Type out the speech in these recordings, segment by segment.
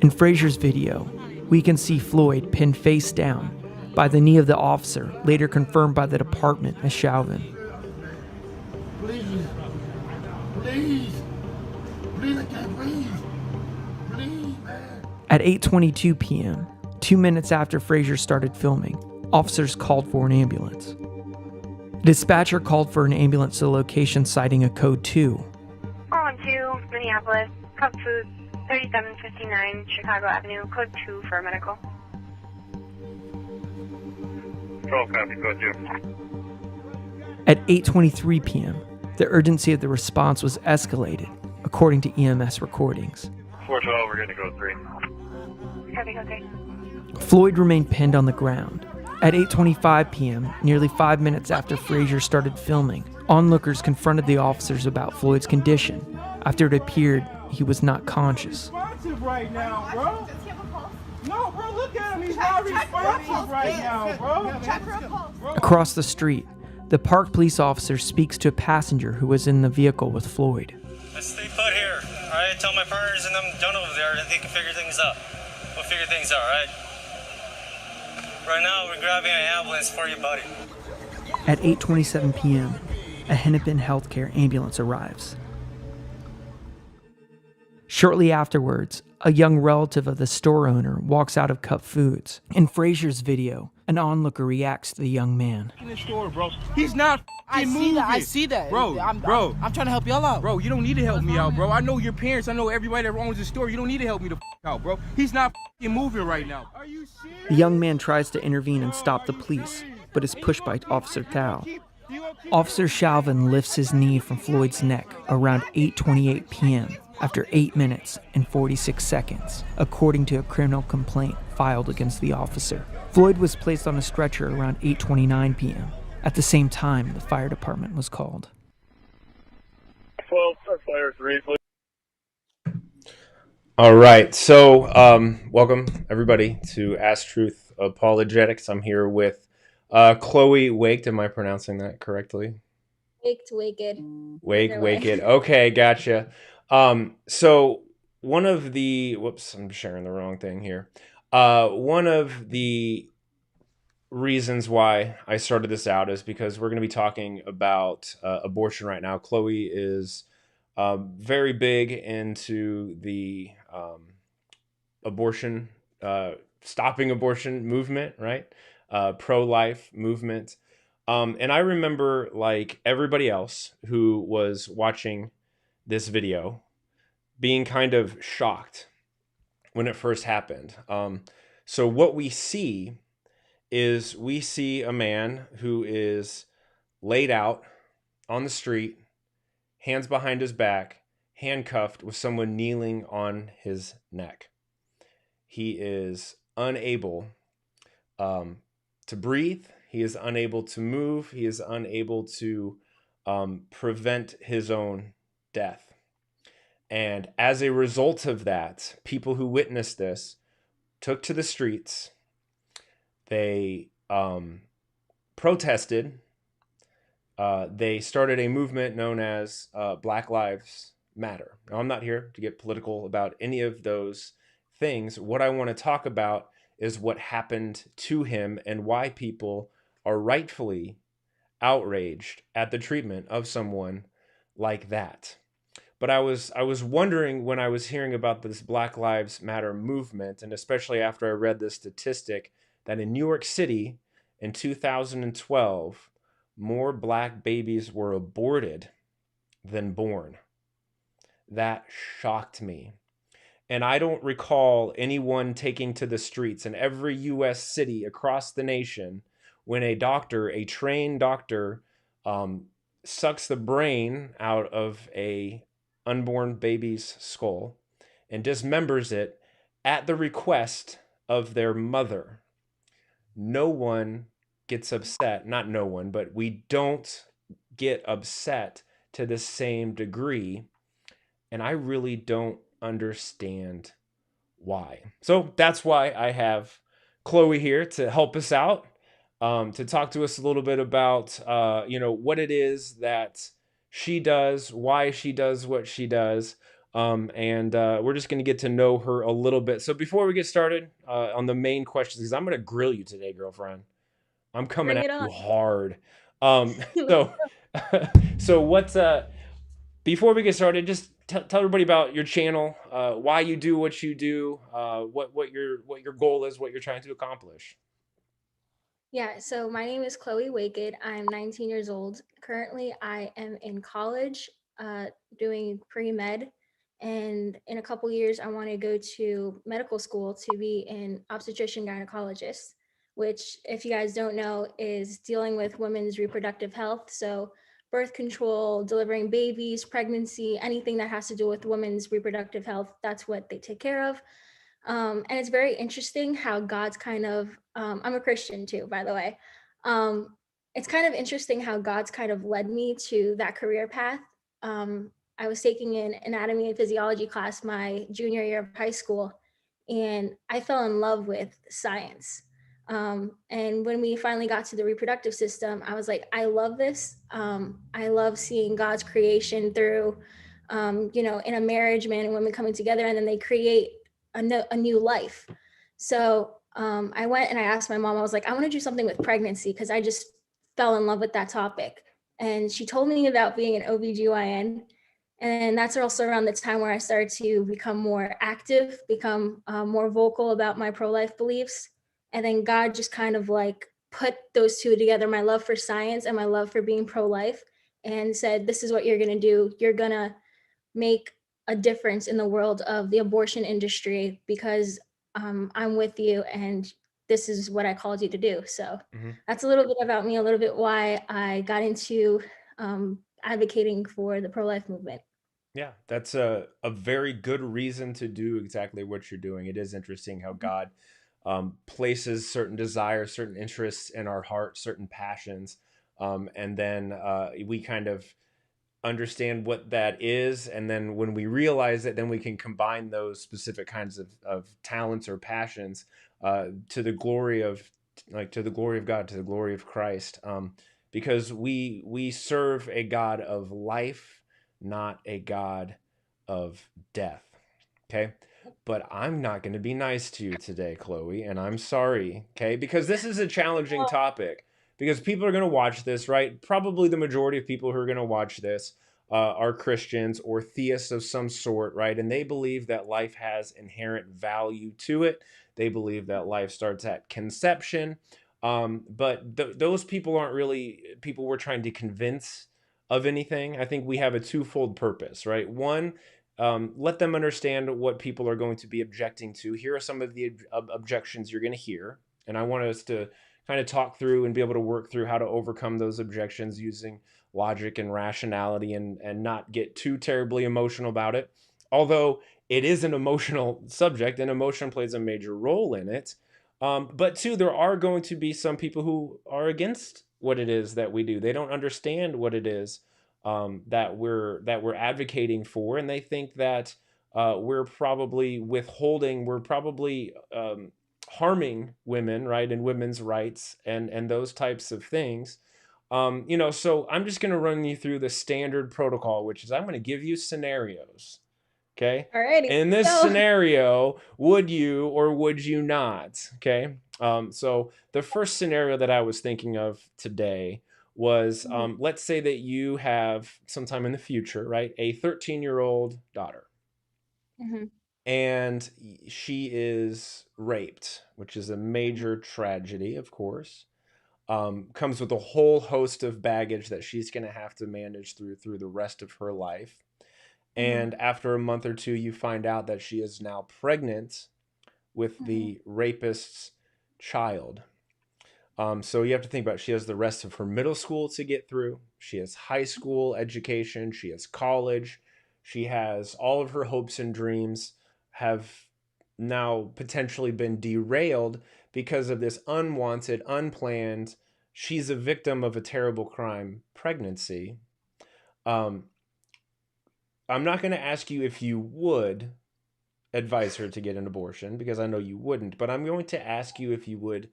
In Frazier's video, we can see Floyd pinned face down by the knee of the officer, later confirmed by the department as Chauvin. Please, please, please, I can't breathe. Please, man. At 8:22 p.m., 2 minutes after Frazier started filming, officers called for an ambulance. A dispatcher called for an ambulance to the location citing a code 2. On to Minneapolis, Cub Food, 3759 Chicago Avenue, code 2 for medical. Control copy, code 2. At 8:23 p.m., the urgency of the response was escalated, according to EMS recordings. 412, we're going to code 3. Copy, code 3. Floyd remained pinned on the ground. At 8:25 p.m., nearly 5 minutes after Frazier started filming, onlookers confronted the officers about Floyd's condition after it appeared he was not conscious. Right now, bro. No, bro, look at him. He's not responsive right now, bro. Across the street, the park police officer speaks to a passenger who was in the vehicle with Floyd. Let's stay put here, all right? Tell my partners and them done over there that they can figure things out. We'll figure things out, all right? Right now, we're grabbing an ambulance for your buddy. At 8:27 p.m., a Hennepin Healthcare ambulance arrives. Shortly afterwards, a young relative of the store owner walks out of Cup Foods. In Frazier's video, an onlooker reacts to the young man. In the store, bro. He's not moving. I see that. Bro, I'm trying to help y'all out. Bro, you don't need to help me out, bro. I know your parents. I know everybody that owns the store. You don't need to help me the out, bro. He's not moving right now. Are you serious? The young man tries to intervene and stop the police, but is pushed by Officer Thao. Officer Chauvin lifts his knee from Floyd's neck around 8:28 p.m. after 8 minutes and 46 seconds, according to a criminal complaint filed against the officer. Floyd was placed on a stretcher around 8:29 p.m. At the same time, the fire department was called. 12, fire 3, please. All right, so welcome everybody to Ask Truth Apologetics. I'm here with Chloe Waked. Am I pronouncing that correctly? Waked. Waked. Okay, gotcha. So one of the, whoops, I'm sharing the wrong thing here. One of the reasons why I started this out is because we're going to be talking about abortion right now. Chloe is very big into the abortion, stopping abortion movement, right? Pro-life movement. And I remember, like everybody else who was watching this video, being kind of shocked when it first happened. So what we see is a man who is laid out on the street, hands behind his back, handcuffed with someone kneeling on his neck. He is unable to breathe. He is unable to move. He is unable to prevent his own death. And as a result of that, people who witnessed this took to the streets. They protested. They started a movement known as Black Lives Matter. Now, I'm not here to get political about any of those things. What I want to talk about is what happened to him and why people are rightfully outraged at the treatment of someone like that. But I was wondering when I was hearing about this Black Lives Matter movement, and especially after I read this statistic that in New York City in 2012, more black babies were aborted than born. That shocked me. And I don't recall anyone taking to the streets in every U.S. city across the nation when a trained doctor, sucks the brain out of a unborn baby's skull and dismembers it at the request of their mother. No one gets upset. Not no one, but we don't get upset to the same degree. And I really don't understand why. So that's why I have Chloe here to help us out, to talk to us a little bit about, what it is that she does, why she does what she does. And we're just going to get to know her a little bit. So before we get started on the main questions, because I'm going to grill you today, girlfriend. I'm coming Bring at it you on. hard. So, so what's before we get started, just tell everybody about your channel, why you do what you do, what your goal is, what you're trying to accomplish. Yeah, so my name is Chloe Waked. I'm 19 years old. Currently, I am in college doing pre-med. And in a couple years, I want to go to medical school to be an obstetrician gynecologist, which, if you guys don't know, is dealing with women's reproductive health. So birth control, delivering babies, pregnancy, anything that has to do with women's reproductive health, that's what they take care of. And it's very interesting how God's kind of, I'm a Christian too, by the way. It's kind of interesting how God's kind of led me to that career path. I was taking an anatomy and physiology class my junior year of high school, and I fell in love with science. And when we finally got to the reproductive system, I was like, I love this. I love seeing God's creation through, in a marriage, man and women coming together, and then they create a new life. So I went and I asked my mom, I was like, I want to do something with pregnancy because I just fell in love with that topic. And she told me about being an OBGYN. And that's also around the time where I started to become more active, become more vocal about my pro-life beliefs. And then God just kind of like put those two together, my love for science and my love for being pro-life, and said, this is what you're going to do. You're going to make a difference in the world of the abortion industry because I'm with you and this is what I called you to do. So that's a little bit about me, a little bit why I got into advocating for the pro-life movement. Yeah, that's a very good reason to do exactly what you're doing. It is interesting how God places certain desires, certain interests in our heart, certain passions, and then we kind of understand what that is, and then when we realize it, then we can combine those specific kinds of talents or passions to the glory of to the glory of God, to the glory of Christ, because we serve a God of life, not a God of death. Okay. But I'm not going to be nice to you today, Chloe, and I'm sorry. Okay. Because this is a challenging topic, because people are going to watch this, right? Probably the majority of people who are going to watch this are Christians or theists of some sort, right? And they believe that life has inherent value to it. They believe that life starts at conception. But those people aren't really people we're trying to convince of anything. I think we have a twofold purpose, right? One, let them understand what people are going to be objecting to. Here are some of the objections you're going to hear. And I want us to kind of talk through and be able to work through how to overcome those objections using logic and rationality, and not get too terribly emotional about it. Although it is an emotional subject and emotion plays a major role in it. But two, there are going to be some people who are against what it is that we do. They don't understand what it is that we're advocating for, and they think that we're probably withholding, we're probably harming women, right, and women's rights and those types of things. So I'm just going to run you through the standard protocol, which is I'm going to give you scenarios. Okay. Alrighty, In this so scenario, would you or would you not? Okay. So the first scenario that I was thinking of today was let's say that you have sometime in the future, right, a 13-year-old daughter. And she is raped, which is a major tragedy, of course. Comes with a whole host of baggage that she's going to have to manage through the rest of her life. And after a month or two, you find out that she is now pregnant with the rapist's child. So you have to think about it. She has the rest of her middle school to get through. She has high school education. She has college. She has all of her hopes and dreams have now potentially been derailed because of this unwanted, unplanned, she's a victim of a terrible crime, pregnancy. I'm not going to ask you if you would advise her to get an abortion, because I know you wouldn't, but I'm going to ask you if you would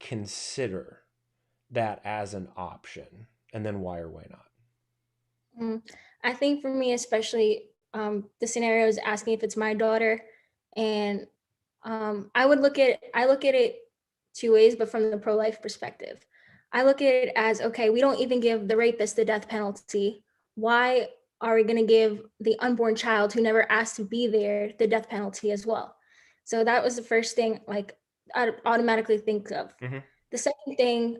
consider that as an option, and then why or why not. I think for me, especially the scenario is asking if it's my daughter, and I look at it two ways, but from the pro-life perspective. I look at it as, okay, we don't even give the rapist the death penalty. Why are we going to give the unborn child who never asked to be there the death penalty as well? So that was the first thing, like, I automatically think of. Mm-hmm. The second thing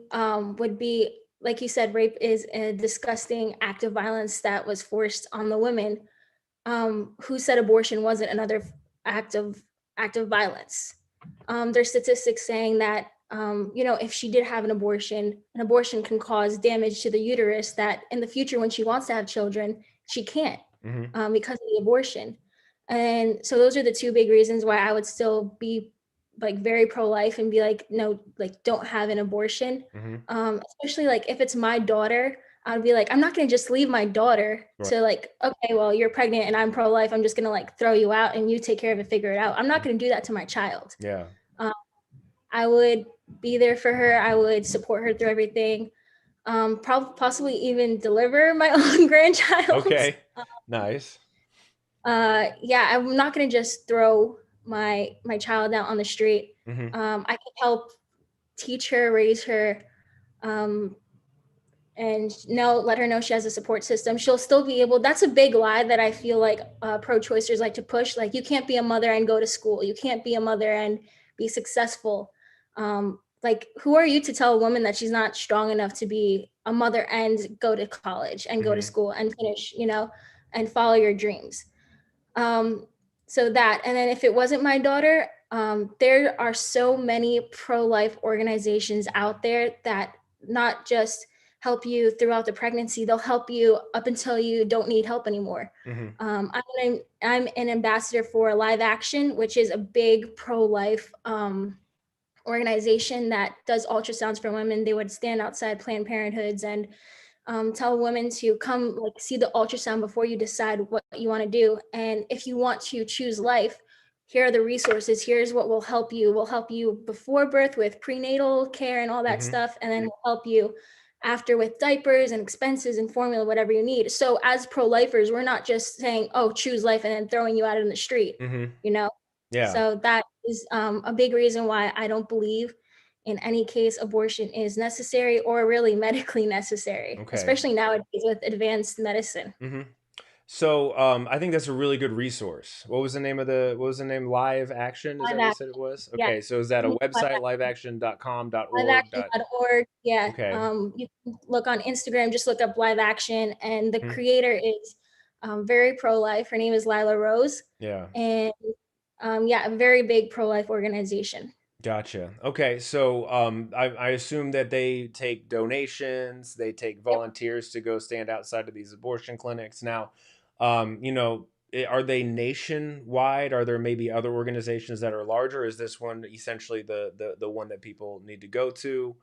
would be, like you said, rape is a disgusting act of violence that was forced on the women. Who said abortion wasn't another act of violence? There's statistics saying that if she did have an abortion can cause damage to the uterus that in the future, when she wants to have children, she can't because of the abortion. And so those are the two big reasons why I would still be like very pro-life and be like, no, like don't have an abortion. Especially like if it's my daughter, I'd be like, I'm not going to just leave my daughter to like, okay, well, you're pregnant and I'm pro-life. I'm just going to like throw you out and you take care of it, figure it out. I'm not going to do that to my child. Yeah. I would be there for her. I would support her through everything. Possibly even deliver my own grandchild. Okay. Nice. Yeah, I'm not going to just throw my child out on the street. I can help teach her, raise her, and let her know she has a support system. She'll still be able, that's a big lie that I feel like pro-choicers like to push. Like, you can't be a mother and go to school. You can't be a mother and be successful. Like, who are you to tell a woman that she's not strong enough to be a mother and go to college and go to school and finish, and follow your dreams? So that, and then if it wasn't my daughter, there are so many pro-life organizations out there that not just help you throughout the pregnancy, they'll help you up until you don't need help anymore. I'm an ambassador for Live Action, which is a big pro-life organization that does ultrasounds for women. They would stand outside Planned Parenthoods and tell women to come like see the ultrasound before you decide what you want to do. And if you want to choose life, here are the resources. Here's what will help you. We'll help you before birth with prenatal care and all that stuff. And then we'll help you after with diapers and expenses and formula, whatever you need. So as pro-lifers, we're not just saying, oh, choose life and then throwing you out in the street, Yeah. So that is a big reason why I don't believe in any case abortion is necessary or really medically necessary, especially nowadays with advanced medicine. So I think that's a really good resource. What was the name? Live Action? Is that what you said it was? Okay, so is that a website, liveaction.com.org? Liveaction.org. Yeah. Okay. You can look on Instagram, just look up Live Action, and the creator is very pro-life. Her name is Lila Rose. Yeah. And a very big pro-life organization. Gotcha. Okay, so I assume that they take donations, they take volunteers to go stand outside of these abortion clinics. Now, are they nationwide? Are there maybe other organizations that are larger? Is this one essentially the one that people need to go to?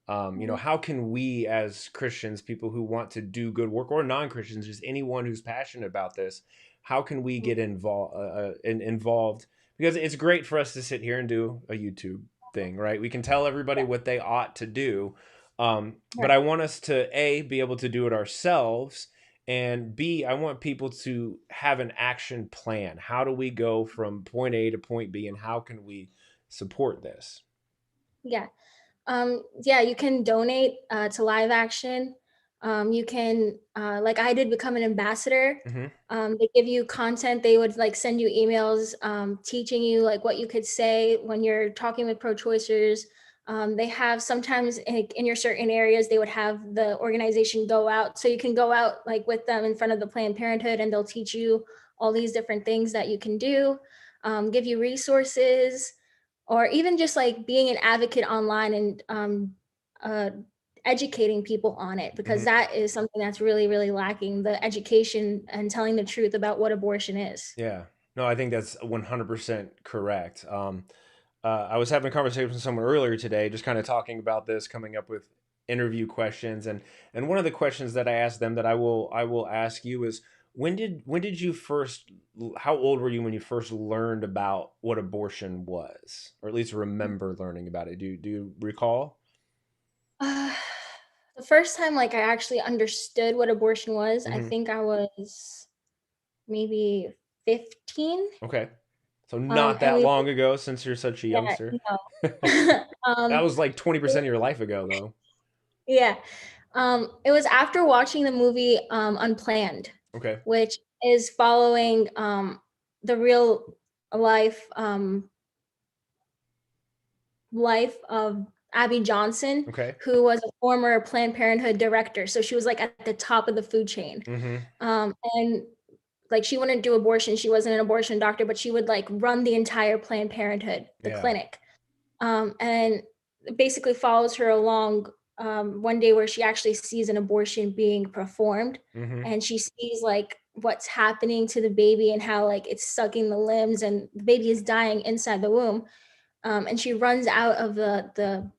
How can we as Christians, people who want to do good work, or non-Christians, just anyone who's passionate about this, how can we get involved? Because it's great for us to sit here and do a YouTube thing, right? We can tell everybody what they ought to do. But I want us to, A, be able to do it ourselves. And B, I want people to have an action plan. How do we go from point A to point B, and how can we support this? Yeah. You can donate to Live Action. You can, like I did, become an ambassador. They give you content. They would like send you emails teaching you like what you could say when you're talking with pro-choicers. They have sometimes in your certain areas, they would have the organization go out. So you can go out like with them in front of the Planned Parenthood, and they'll teach you all these different things that you can do, give you resources, or even just like being an advocate online and educating people on it, because that is something that's really, really lacking, the education and telling the truth about what abortion is. Yeah, no, I think that's 100% correct. I was having a conversation with someone earlier today, just kind of talking about this, coming up with interview questions, and one of the questions that I asked them that I will ask you is, when did you first, how old were you when you first learned about what abortion was, or at least remember learning about it? Do you recall? The first time like I actually understood what abortion was, I think I was maybe 15. Okay. So not And that we, long ago, since you're such a yeah, youngster. no. That um, was like 20% of your life ago, though. yeah. It was after watching the movie Unplanned, Okay. which is following the real life life of Abby Johnson, Okay. who was a former Planned Parenthood director. So she was like at the top of the food chain. Mm-hmm. And like she wouldn't do abortion. She wasn't an abortion doctor, but she would like run the entire Planned Parenthood, the Yeah. clinic. And it basically follows her along one day where she actually sees an abortion being performed, Mm-hmm. and she sees like what's happening to the baby and how like it's sucking the limbs and the baby is dying inside the womb. And she runs out of the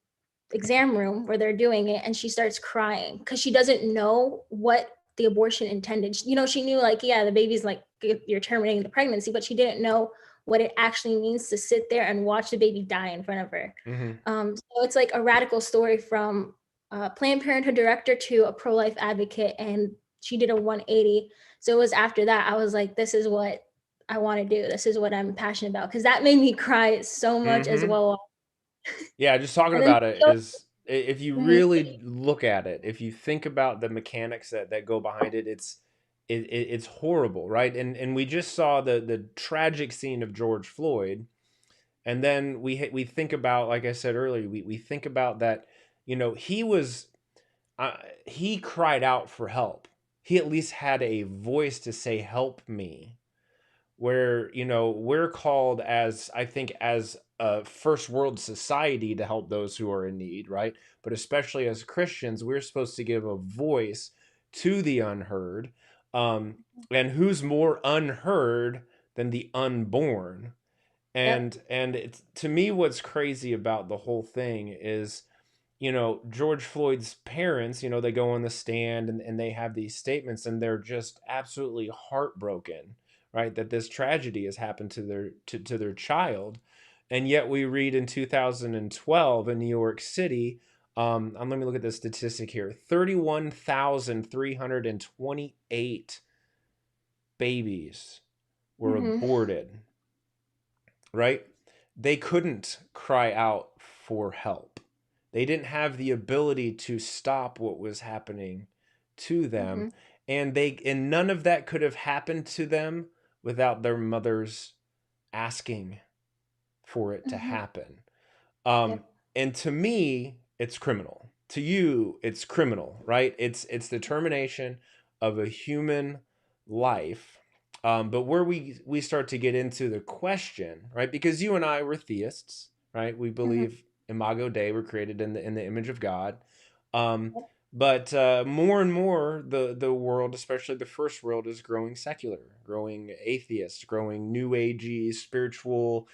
exam room where they're doing it, and she starts crying because she doesn't know what the abortion intended. You know, she knew like, yeah, the baby's like, you're terminating the pregnancy, but she didn't know what it actually means to sit there and watch the baby die in front of her. Mm-hmm. So it's like a radical story from a Planned Parenthood director to a pro-life advocate, and she did a 180. So it was after that I was like, this is what I want to do. This is what I'm passionate about, because that made me cry so much as Mm-hmm. well. Yeah, just talking And then about it is, if you Mhm. really look at it, if you think about the mechanics that go behind it, it's horrible, right? And we just saw the tragic scene of George Floyd, and then we think about, like I said earlier, we think about that, he was, he cried out for help. He at least had a voice to say, "Help me." Where, we're called, as I think, as a first world society, to help those who are in need, right? But especially as Christians, we're supposed to give a voice to the unheard. um, and who's more unheard than the unborn? Yep. And it's, to me, what's crazy about the whole thing is, George Floyd's parents, they go on the stand, and they have these statements, and they're just absolutely heartbroken, right? That this tragedy has happened to their child. And yet we read in 2012 in New York City, let me look at the statistic here: 31,328 babies were Mhm. aborted, right? They couldn't cry out for help. They didn't have the ability to stop what was happening to them. Mhm. And none of that could have happened to them without their mothers asking for it to Mhm. happen. Um, Yep. and to me, it's criminal. To you, it's criminal, right? It's the termination of a human life. But where we start to get into the question, right? Because you and I were theists, right? We Mhm. believe Imago Dei, were created in the image of God. Um, Yep. but more and more, the world, especially the first world, is growing secular, growing atheist, growing new agey, spiritual,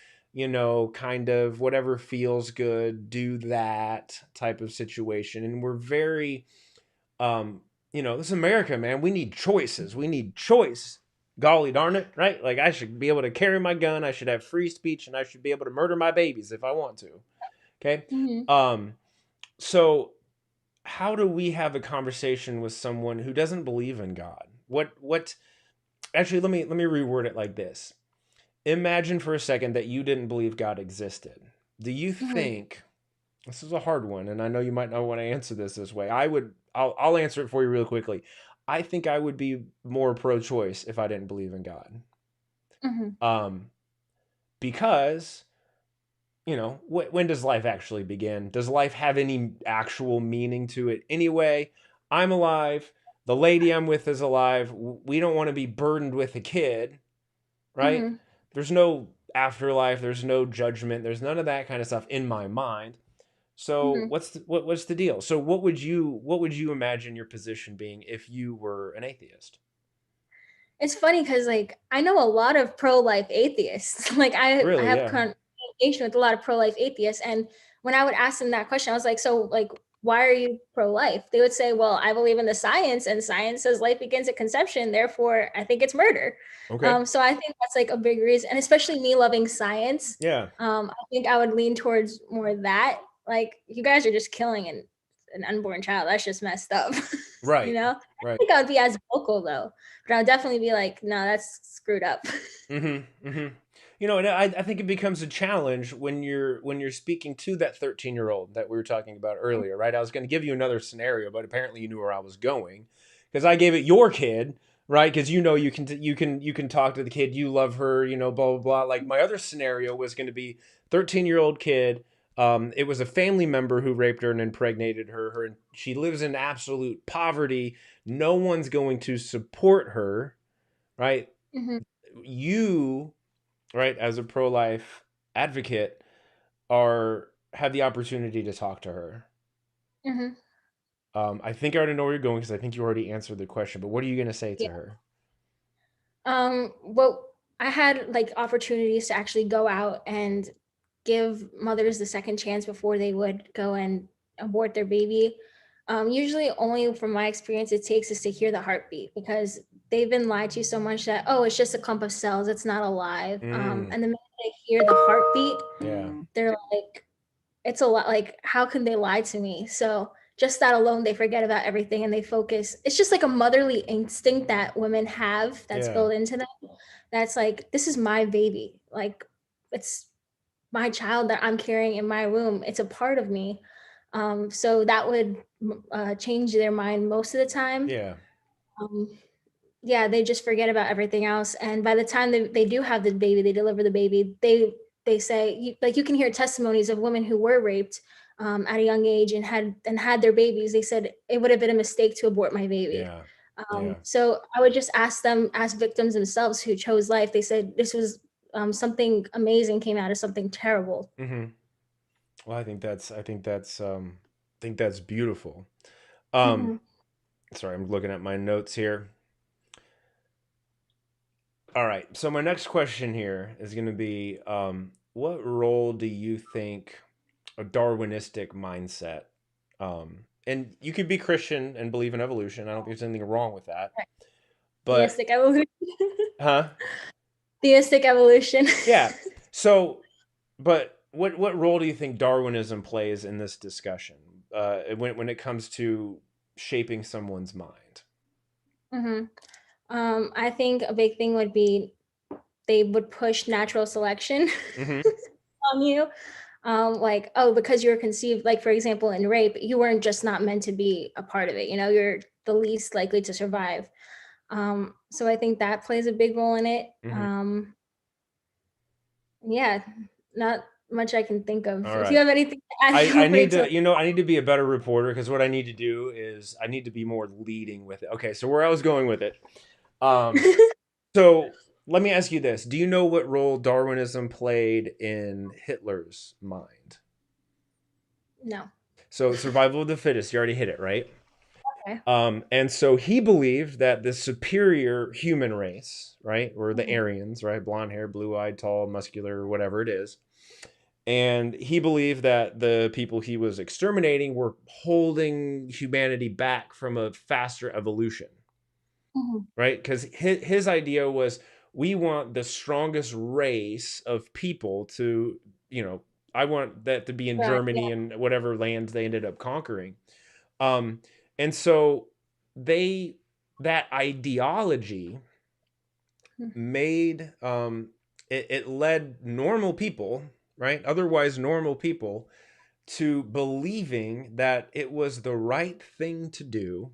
kind of whatever feels good, do that type of situation. And we're very, this is America, man. We need choices. We need choice. Golly darn it, right? Like, I should be able to carry my gun. I should have free speech, and I should be able to murder my babies if I want to. Okay. Mhm. So how do we have a conversation with someone who doesn't believe in God? What actually, let me reword it like this. Imagine for a second that you didn't believe God existed. Do you Mhm. think, this is a hard one, and I know you might not want to answer this way. I'll answer it for you real quickly. I think I would be more pro-choice if I didn't believe in God. Mhm. Um, because, when does life actually begin? Does life have any actual meaning to it anyway? I'm alive. The lady I'm with is alive. We don't want to be burdened with a kid, right? Mhm. There's no afterlife. There's no judgment. There's none of that kind of stuff in my mind. So Mhm. what's the deal? So what would you imagine your position being if you were an atheist? It's funny because like I know a lot of pro-life atheists. Like I Really? have Yeah. communication with a lot of pro-life atheists, and when I would ask them that question, I was like, so like, why are you pro-life? They would say, well, I believe in the science, and science says life begins at conception, therefore I think it's murder. Okay. So I think that's like a big reason, and especially me loving science. Yeah. I think I would lean towards more that. Like, you guys are just killing an unborn child. That's just messed up. Right. You know, I Right. think I would be as vocal though, but I would definitely be like, no, that's screwed up. Mm-hmm. Mm-hmm. You know, and I think it becomes a challenge when you're speaking to that 13-year-old that we were talking about earlier, right? I was going to give you another scenario, but apparently you knew where I was going because I gave it your kid, right? Because you know you can talk to the kid, you love her, you know, blah blah blah. Like my other scenario was going to be 13-year-old kid. It was a family member who raped her and impregnated her. She lives in absolute poverty. No one's going to support her, right? Mhm, You, right, as a pro-life advocate, are have the opportunity to talk to her. mhm. I think I already know where you're going because I think you already answered the question. But what are you going to say to Yeah. her? Well, I had like opportunities to actually go out and give mothers the second chance before they would go and abort their baby. Usually, only from my experience, it takes is to hear the heartbeat because they've been lied to so much that, oh, it's just a clump of cells, it's not alive. Mm, And the minute they hear the heartbeat, yeah, they're like, it's a lot, like, how can they lie to me? So just that alone, they forget about everything and they focus. It's just like a motherly instinct that women have that's yeah, built into them. That's like, this is my baby. Like, it's my child that I'm carrying in my womb. It's a part of me. So that would change their mind most of the time. yeah, Um, yeah, they just forget about everything else. And by the time they do have the baby, they deliver the baby, they say, like, you can hear testimonies of women who were raped at a young age and had their babies. They said it would have been a mistake to abort my baby. yeah, yeah. So I would just ask victims themselves who chose life. They said this was something amazing came out of something terrible. Mm-hmm. Well, I think that's beautiful. Hmm. Sorry, I'm looking at my notes here. All right. So my next question here is going to be, what role do you think a Darwinistic mindset, and you could be Christian and believe in evolution. I don't think there's anything wrong with that. But, Theistic evolution. huh? Theistic evolution. Yeah. So, but what role do you think Darwinism plays in this discussion when it comes to shaping someone's mind? Hmm. I think a big thing would be they would push natural selection Mm-hmm. on you. Like, oh, because you were conceived, like for example, in rape, you weren't just not meant to be a part of it. You know, you're the least likely to survive. So I think that plays a big role in it. Mm-hmm. Yeah, not much I can think of. All If you right. have anything to add, I feel free need to. to, I need to be a better reporter because what I need to do is I need to be more leading with it. Okay, so where I was going with it. Um, so let me ask you this: do you know what role Darwinism played in Hitler's mind? No. So survival of the fittest. You already hit it, right? Okay. And so he believed that the superior human race, right, or the Mhm. Aryans, right, blonde hair, blue eyed, tall, muscular, whatever it is. And he believed that the people he was exterminating were holding humanity back from a faster evolution, Mhm. right? Because his idea was we want the strongest race of people to, you know, I want that to be in Right. Germany Yeah. and whatever lands they ended up conquering. Um, and so they that ideology Mhm. made it led normal people, right? Otherwise normal people to believing that it was the right thing to do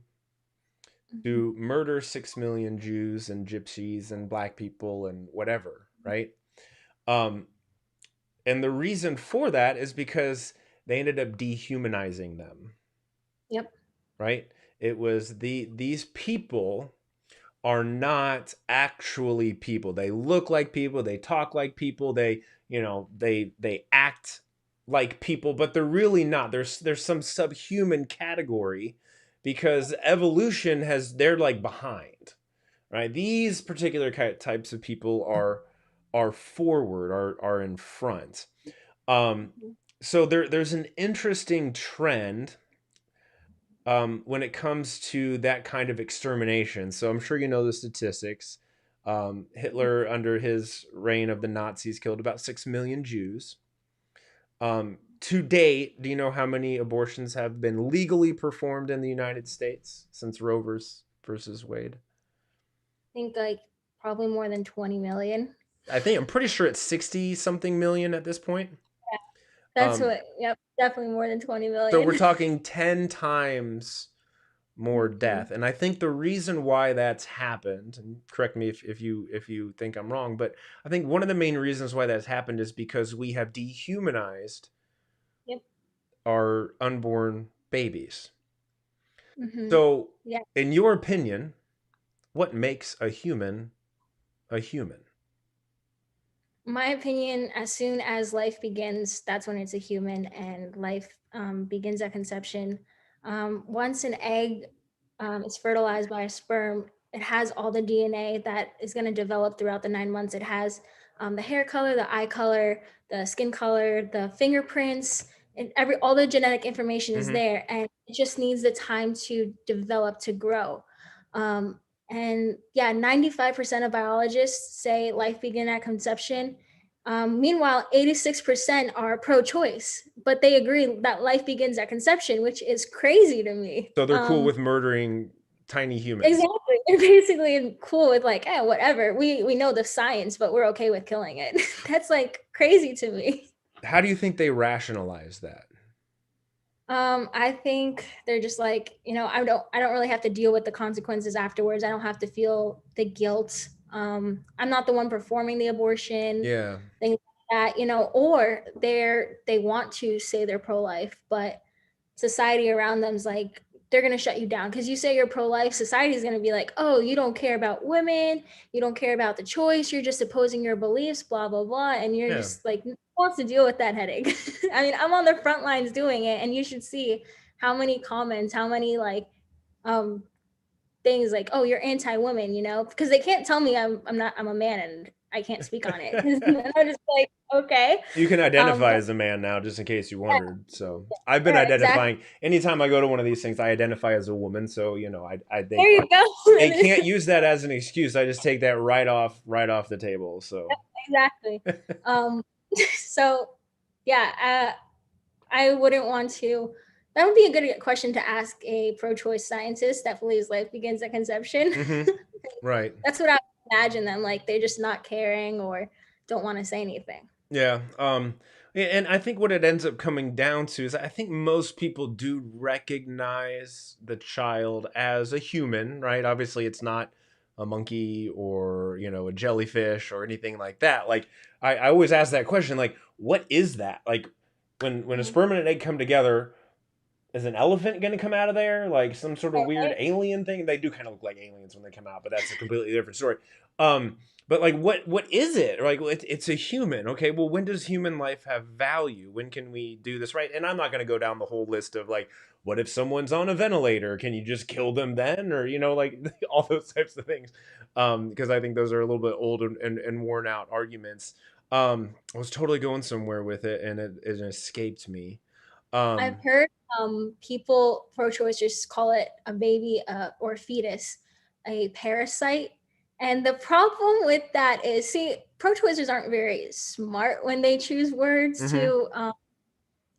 Mhm. to murder 6 million Jews and gypsies and black people and whatever, right? Um, and the reason for that is because they ended up dehumanizing them, Yep. right? It was these people are not actually people. They look like people, they talk like people, they, you know, they act like people, but they're really not. There's some subhuman category because evolution has they're like behind, right? These particular types of people are forward, are in front. Um so there's an interesting trend when it comes to that kind of extermination. So I'm sure you know the statistics. Hitler, under his reign of the Nazis, killed about 6 million Jews. to date, do you know how many abortions have been legally performed in the United States since Roe versus Wade? I think like probably more than 20 million. I'm pretty sure it's 60 something million at this point. That's what, yep, definitely more than 20 So we're million. talking 10 times more death. And I think the reason why that's happened, and correct me if you think I'm wrong, but I think one of the main reasons why that's happened is because we have dehumanized Yep. our unborn babies. Mm-hmm. So, Yeah. in your opinion, what makes a human a human? My opinion, as soon as life begins, that's when it's a human, and life begins at conception. Once an egg is fertilized by a sperm, it has all the DNA that is going to develop throughout the 9 months. It has the hair color, the eye color, the skin color, the fingerprints, and all the genetic information is there, and it just needs the time to develop, to grow. And yeah, 95% of biologists say life began at conception. Meanwhile, 86% are pro-choice, but they agree that life begins at conception, which is crazy to me. So they're cool with murdering tiny humans. Exactly. They're basically cool with like, whatever. We know the science, but we're okay with killing it. That's like crazy to me. How do you think they rationalize that? I think they're just like, I don't really have to deal with the consequences afterwards. I don't have to feel the guilt. I'm not the one performing the abortion. Yeah. Things like that, or they want to say they're pro-life, but society around them's like, they're going to shut you down because you say you're pro-life. Society is going to be like, oh, you don't care about women, you don't care about the choice, you're just opposing your beliefs, blah blah blah, and you're just like, who wants to deal with that headache? I mean, I'm on the front lines doing it, and you should see how many comments, how many like things like, oh, you're anti-woman, because they can't tell me I'm a man and I can't speak on it. And I'm just like, okay. You can identify as a man now, just in case you wondered. So I've been identifying. Exactly. Anytime I go to one of these things, I identify as a woman. So There you go. They can't use that as an excuse. I just take that right off the table. So exactly. So yeah, I wouldn't want to. That would be a good question to ask a pro-choice scientist that believes life begins at conception. Right. That's what I imagine them like. They're just not caring or don't want to say anything. Yeah. And I think what it ends up coming down to is I think most people do recognize the child as a human, right? Obviously, it's not a monkey or, a jellyfish or anything like that. Like, I always ask that question, like, what is that? Like, when a sperm and an egg come together, is an elephant going to come out of there? Like some sort of weird alien thing? They do kind of look like aliens when they come out, but that's a completely different story. But like, what is it? Like, it's a human. Okay, well, when does human life have value? When can we do this right? And I'm not going to go down the whole list of like, what if someone's on a ventilator? Can you just kill them then? Or, like all those types of things. Because I think those are a little bit old and worn out arguments. I was totally going somewhere with it and it escaped me. I've heard people pro-choicers call it a baby or a fetus, a parasite. And the problem with that is, see, pro-choicers aren't very smart when they choose words to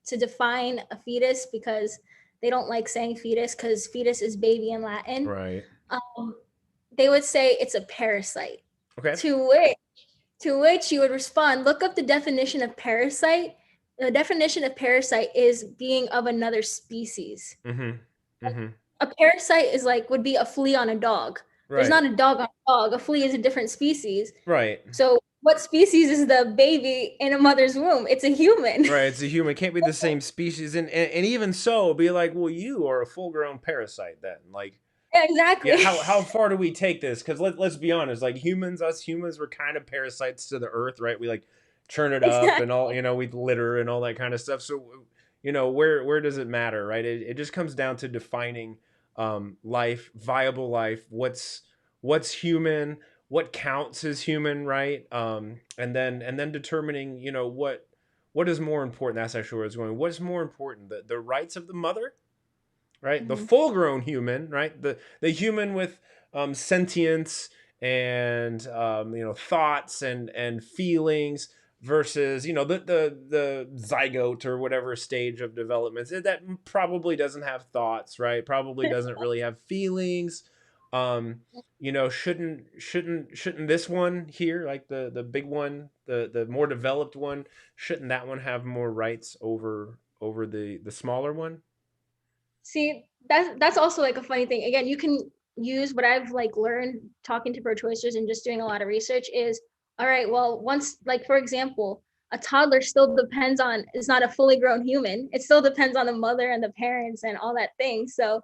define a fetus, because they don't like saying fetus because fetus is baby in Latin. Right. They would say it's a parasite. Okay. To which you would respond, look up the definition of parasite. The definition of parasite is being of another species. A parasite is would be a flea on a dog. Right. There's not a dog on a dog. A flea is a different species. Right. So what species is the baby in a mother's womb? It's a human. Right. It's a human. It can't be the same species. And even so, be like, well, you are a full-grown parasite then. Like, yeah, exactly. Yeah, how far do we take this? Because let's be honest, like us humans, we're kind of parasites to the earth, right? We churn it up and all, we litter and all that kind of stuff. So, where does it matter, right? It just comes down to defining life, viable life, what's human, what counts as human, right? And then determining, what is more important. That's actually where it's going. What's more important, the rights of the mother, right? The full-grown human, right? The human with sentience and thoughts and feelings, versus, you know, the zygote or whatever stage of development that probably doesn't have thoughts, right? Probably doesn't really have feelings. You know, shouldn't this one here, like the big one, the more developed one, shouldn't that one have more rights over the smaller one? See, that's also like a funny thing. Again, you can use what I've like learned talking to pro-choicers and just doing a lot of research is, all right, well, once, like for example, a toddler still depends on, is not a fully grown human. It still depends on the mother and the parents and all that thing. So,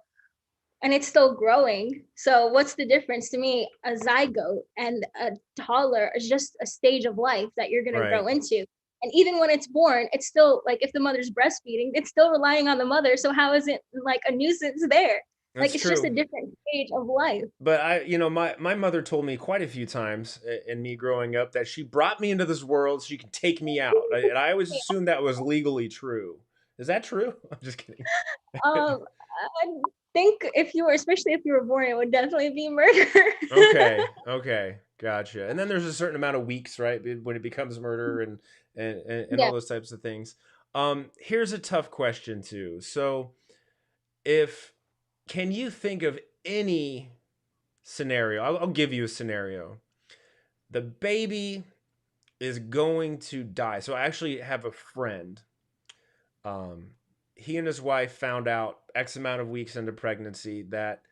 and it's still growing. So what's the difference to me? A zygote and a toddler is just a stage of life that you're going to Right. grow into. And even when it's born, it's still like, if the mother's breastfeeding, it's still relying on the mother. So how is it like a nuisance there? That's Like it's just a true. different stage of life. But you know, my mother told me quite a few times in me growing up that she brought me into this world so she could take me out. And I always assumed that was legally true. Is that true? I'm just kidding. I think if you were, especially if you were born, it would definitely be murder. Okay, okay, gotcha. And then there's a certain amount of weeks, right, when it becomes murder and Yeah. all those types of things. Here's a tough question too. So, if can you think of any scenario? I'll give you a scenario. The baby is going to die. So I actually have a friend. Um, he and his wife found out X amount of weeks into pregnancy that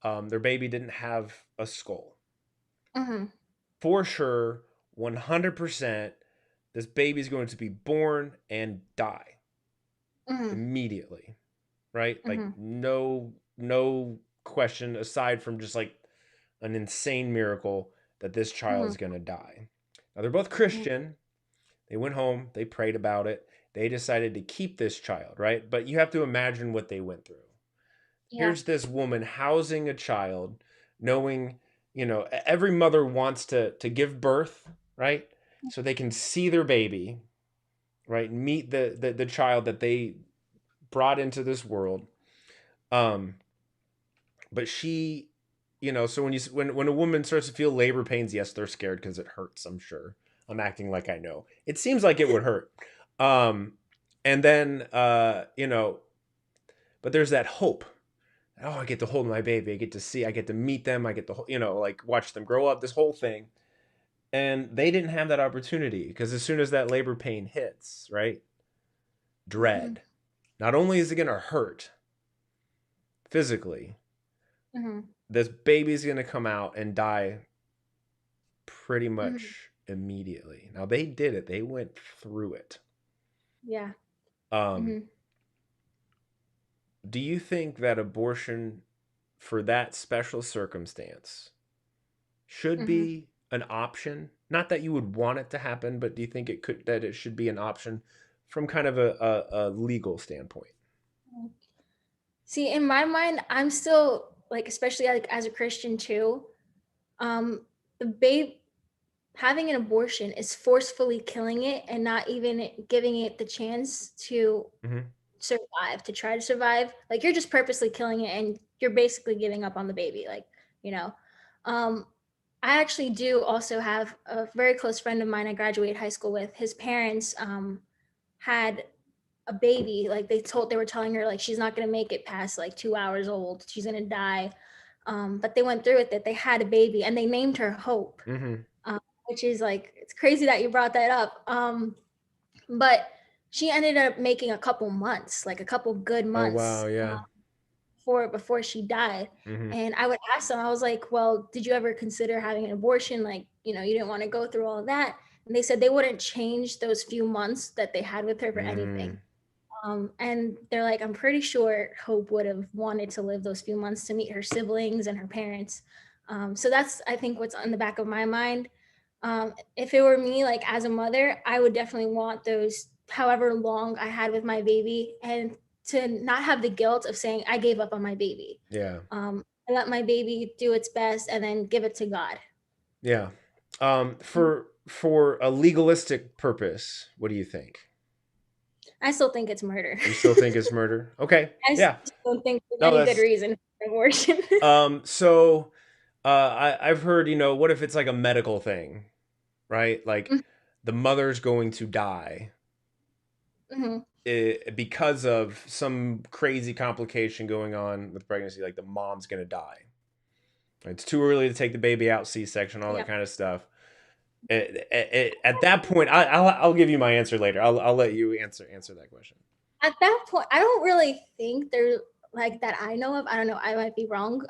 their baby didn't have a skull. Mm-hmm. For sure, 100%, this baby's going to be born and die Mm-hmm. immediately, right? Like Mm-hmm. no question aside from just like an insane miracle that this Mm-hmm. child's going to die. Now they're both Christian. They went home, they prayed about it. They decided to keep this child, right? But you have to imagine what they went through. Yeah. Here's this woman housing a child, knowing, you know, every mother wants to give birth, right? So they can see their baby, right? Meet the child that they brought into this world. Um, but she, you know, so when a woman starts to feel labor pains, yes, they're scared because it hurts, I'm sure. I'm acting like I know. It seems like it would hurt. Um, and then you know, but there's that hope. Oh, I get to hold my baby. I get to see. I get to meet them. I get to, you know, like watch them grow up. This whole thing, and they didn't have that opportunity because as soon as that labor pain hits, right, Mm-hmm. dread. Not only is it gonna hurt physically, Mm-hmm. this baby's gonna come out and die pretty Mm-hmm. much immediately. Now they did it. They went through it. Yeah. Um, Mm-hmm. do you think that abortion for that special circumstance should Mm-hmm. be an option? Not that you would want it to happen, but do you think it should be an option from kind of a legal standpoint? See, in my mind, I'm still like, especially like as a Christian too, the babe having an abortion is forcefully killing it and not even giving it the chance to Mm-hmm. survive, to try to survive. Like you're just purposely killing it and you're basically giving up on the baby. Like, you know. Um, I actually do also have a very close friend of mine I graduated high school with. His parents had a baby. Like they were telling her like she's not gonna make it past like 2 hours old. She's gonna die. But they went through with it. They had a baby and they named her Hope, Mm-hmm. which is like it's crazy that you brought that up. But she ended up making a couple months, like a couple good Oh wow, months yeah. before she died. Mm-hmm. And I would ask them, I was like, well, did you ever consider having an abortion? Like, you know, you didn't want to go through all of that. And they said they wouldn't change those few months that they had with her for anything. Mm. And they're like, I'm pretty sure Hope would have wanted to live those few months to meet her siblings and her parents. So that's, I think, what's on the back of my mind. If it were me, like as a mother, I would definitely want those however long I had with my baby and to not have the guilt of saying I gave up on my baby. Yeah. I let my baby do its best and then give it to God. Yeah. For a legalistic purpose, what do you think? I still think it's murder. You still think it's murder? Okay. I Yeah. still don't think there's No, any good that's reason for abortion. so I've heard, you know, what if it's like a medical thing, right? Like the mother's going to die because of some crazy complication going on with pregnancy, like the mom's going to die. It's too early to take the baby out, C-section, all that kind of stuff. At that point, I'll give you my answer later. I'll let you answer that question. At that point, I don't really think there's like that I know of. I don't know. I might be wrong.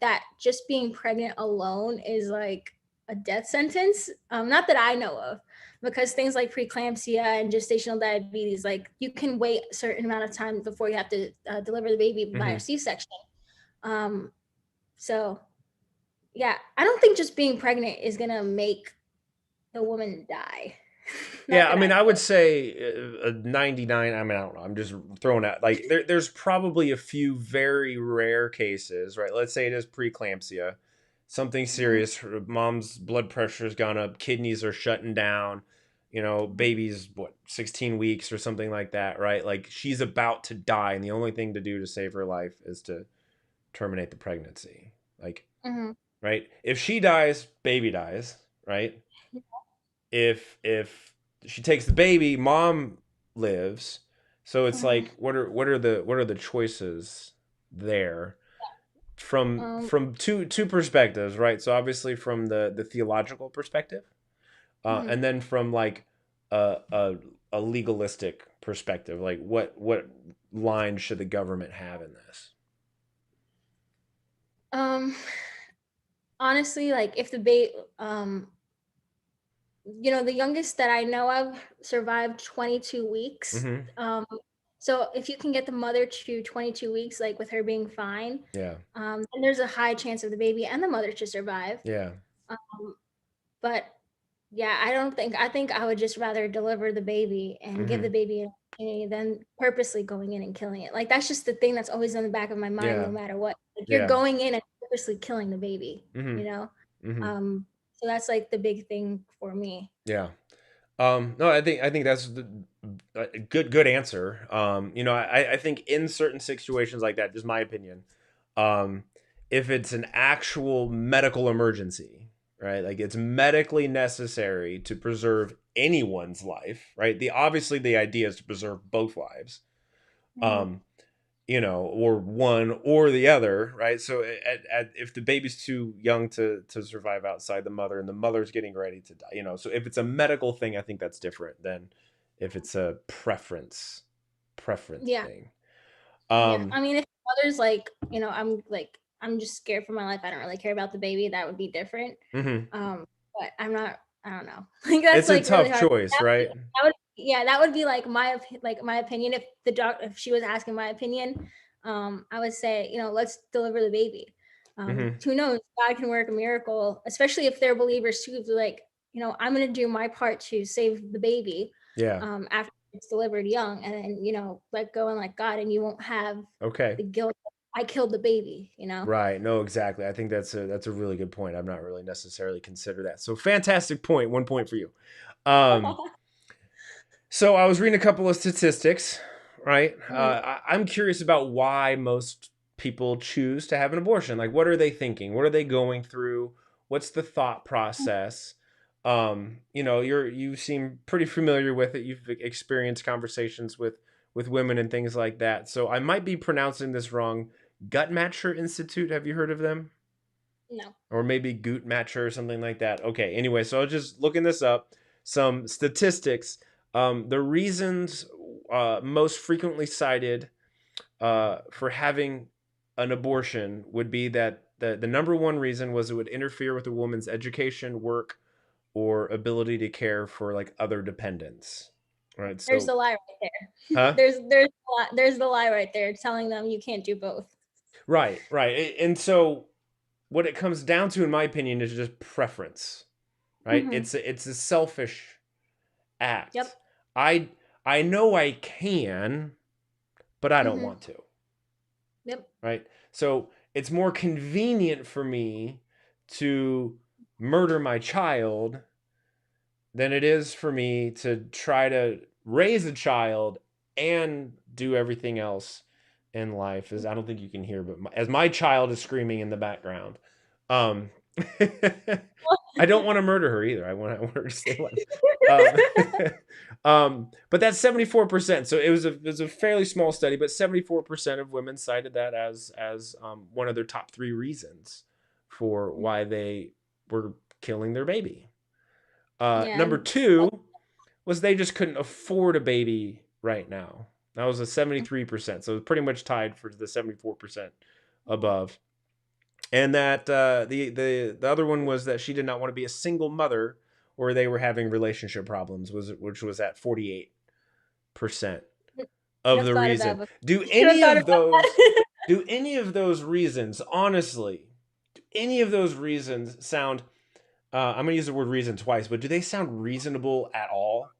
That just being pregnant alone is like a death sentence. Not that I know of, because things like preeclampsia and gestational diabetes, like you can wait a certain amount of time before you have to deliver the baby by a C-section. So, yeah, I don't think just being pregnant is gonna make the woman die. Yeah, I mean, I would say 99. I mean, I don't know. I'm just throwing out like there's probably a few very rare cases, right? Let's say it is preeclampsia, something serious. Mom's blood pressure has gone up, kidneys are shutting down. You know, baby's 16 weeks or something like that, right? Like she's about to die, and the only thing to do to save her life is to terminate the pregnancy. Like, right? If she dies, baby dies, right? If she takes the baby, mom lives. So it's like, what are the choices there from two perspectives, right? So obviously from the theological perspective, and then from like a legalistic perspective, like what line should the government have in this? Honestly, like if the baby, the youngest that I know of survived 22 weeks. So if you can get the mother to 22 weeks, like with her being fine, then there's a high chance of the baby and the mother to survive. But yeah, I think I would just rather deliver the baby and give the baby an opportunity than purposely going in and killing it. Like that's just the thing that's always in the back of my mind, no matter what. Like you're going in and purposely killing the baby, so that's like the big thing for me. No, I think that's a good answer. I think in certain situations like that, just my opinion, if it's an actual medical emergency, right? Like it's medically necessary to preserve anyone's life, right? Obviously the idea is to preserve both lives. Or one or the other, right? So if the baby's too young to survive outside the mother and the mother's getting ready to die, so if it's a medical thing, I think that's different than if it's a preference thing. I mean, if the mother's like, I'm just scared for my life, I don't really care about the baby, that would be different. But I don't know. Like that's it's a tough really hard. choice, right? That would be like my opinion. If she was asking my opinion, I would say, let's deliver the baby. Who knows? God can work a miracle, especially if they're believers too. If they're like, I'm going to do my part to save the baby. After it's delivered young, and then let go and let God, and you won't have the guilt. I killed the baby. Right. No, exactly. I think that's a really good point. I've not really necessarily considered that. So fantastic point. 1 point for you. So I was reading a couple of statistics, right? I'm curious about why most people choose to have an abortion. Like, what are they thinking? What are they going through? What's the thought process? You seem pretty familiar with it. You've experienced conversations with women and things like that. So I might be pronouncing this wrong. Guttmacher Institute. Have you heard of them? No. Or maybe Guttmacher or something like that. Okay. Anyway, so I was just looking this up. Some statistics. The reasons most frequently cited for having an abortion would be that the number one reason was it would interfere with a woman's education, work, or ability to care for like other dependents. Right. So there's the lie right there. Huh? There's the lie right there telling them you can't do both. Right. And so what it comes down to, in my opinion, is just preference. Right. It's a selfish act. Yep. I know I can, but I don't want to. Yep. Right. So it's more convenient for me to murder my child than it is for me to try to raise a child and do everything else in life. As I don't think you can hear, but as my child is screaming in the background. I don't want to murder her either. I want her to stay alive. But that's 74%. So it was a fairly small study, but 74% of women cited that as one of their top 3 reasons for why they were killing their baby. Number 2 was they just couldn't afford a baby right now. That was a 73%. So it was pretty much tied for the 74% above. And that the other one was that she did not want to be a single mother, or they were having relationship problems, which was at 48% of the reason. Do any of those reasons, honestly, sound? I'm gonna use the word reason twice, but do they sound reasonable at all?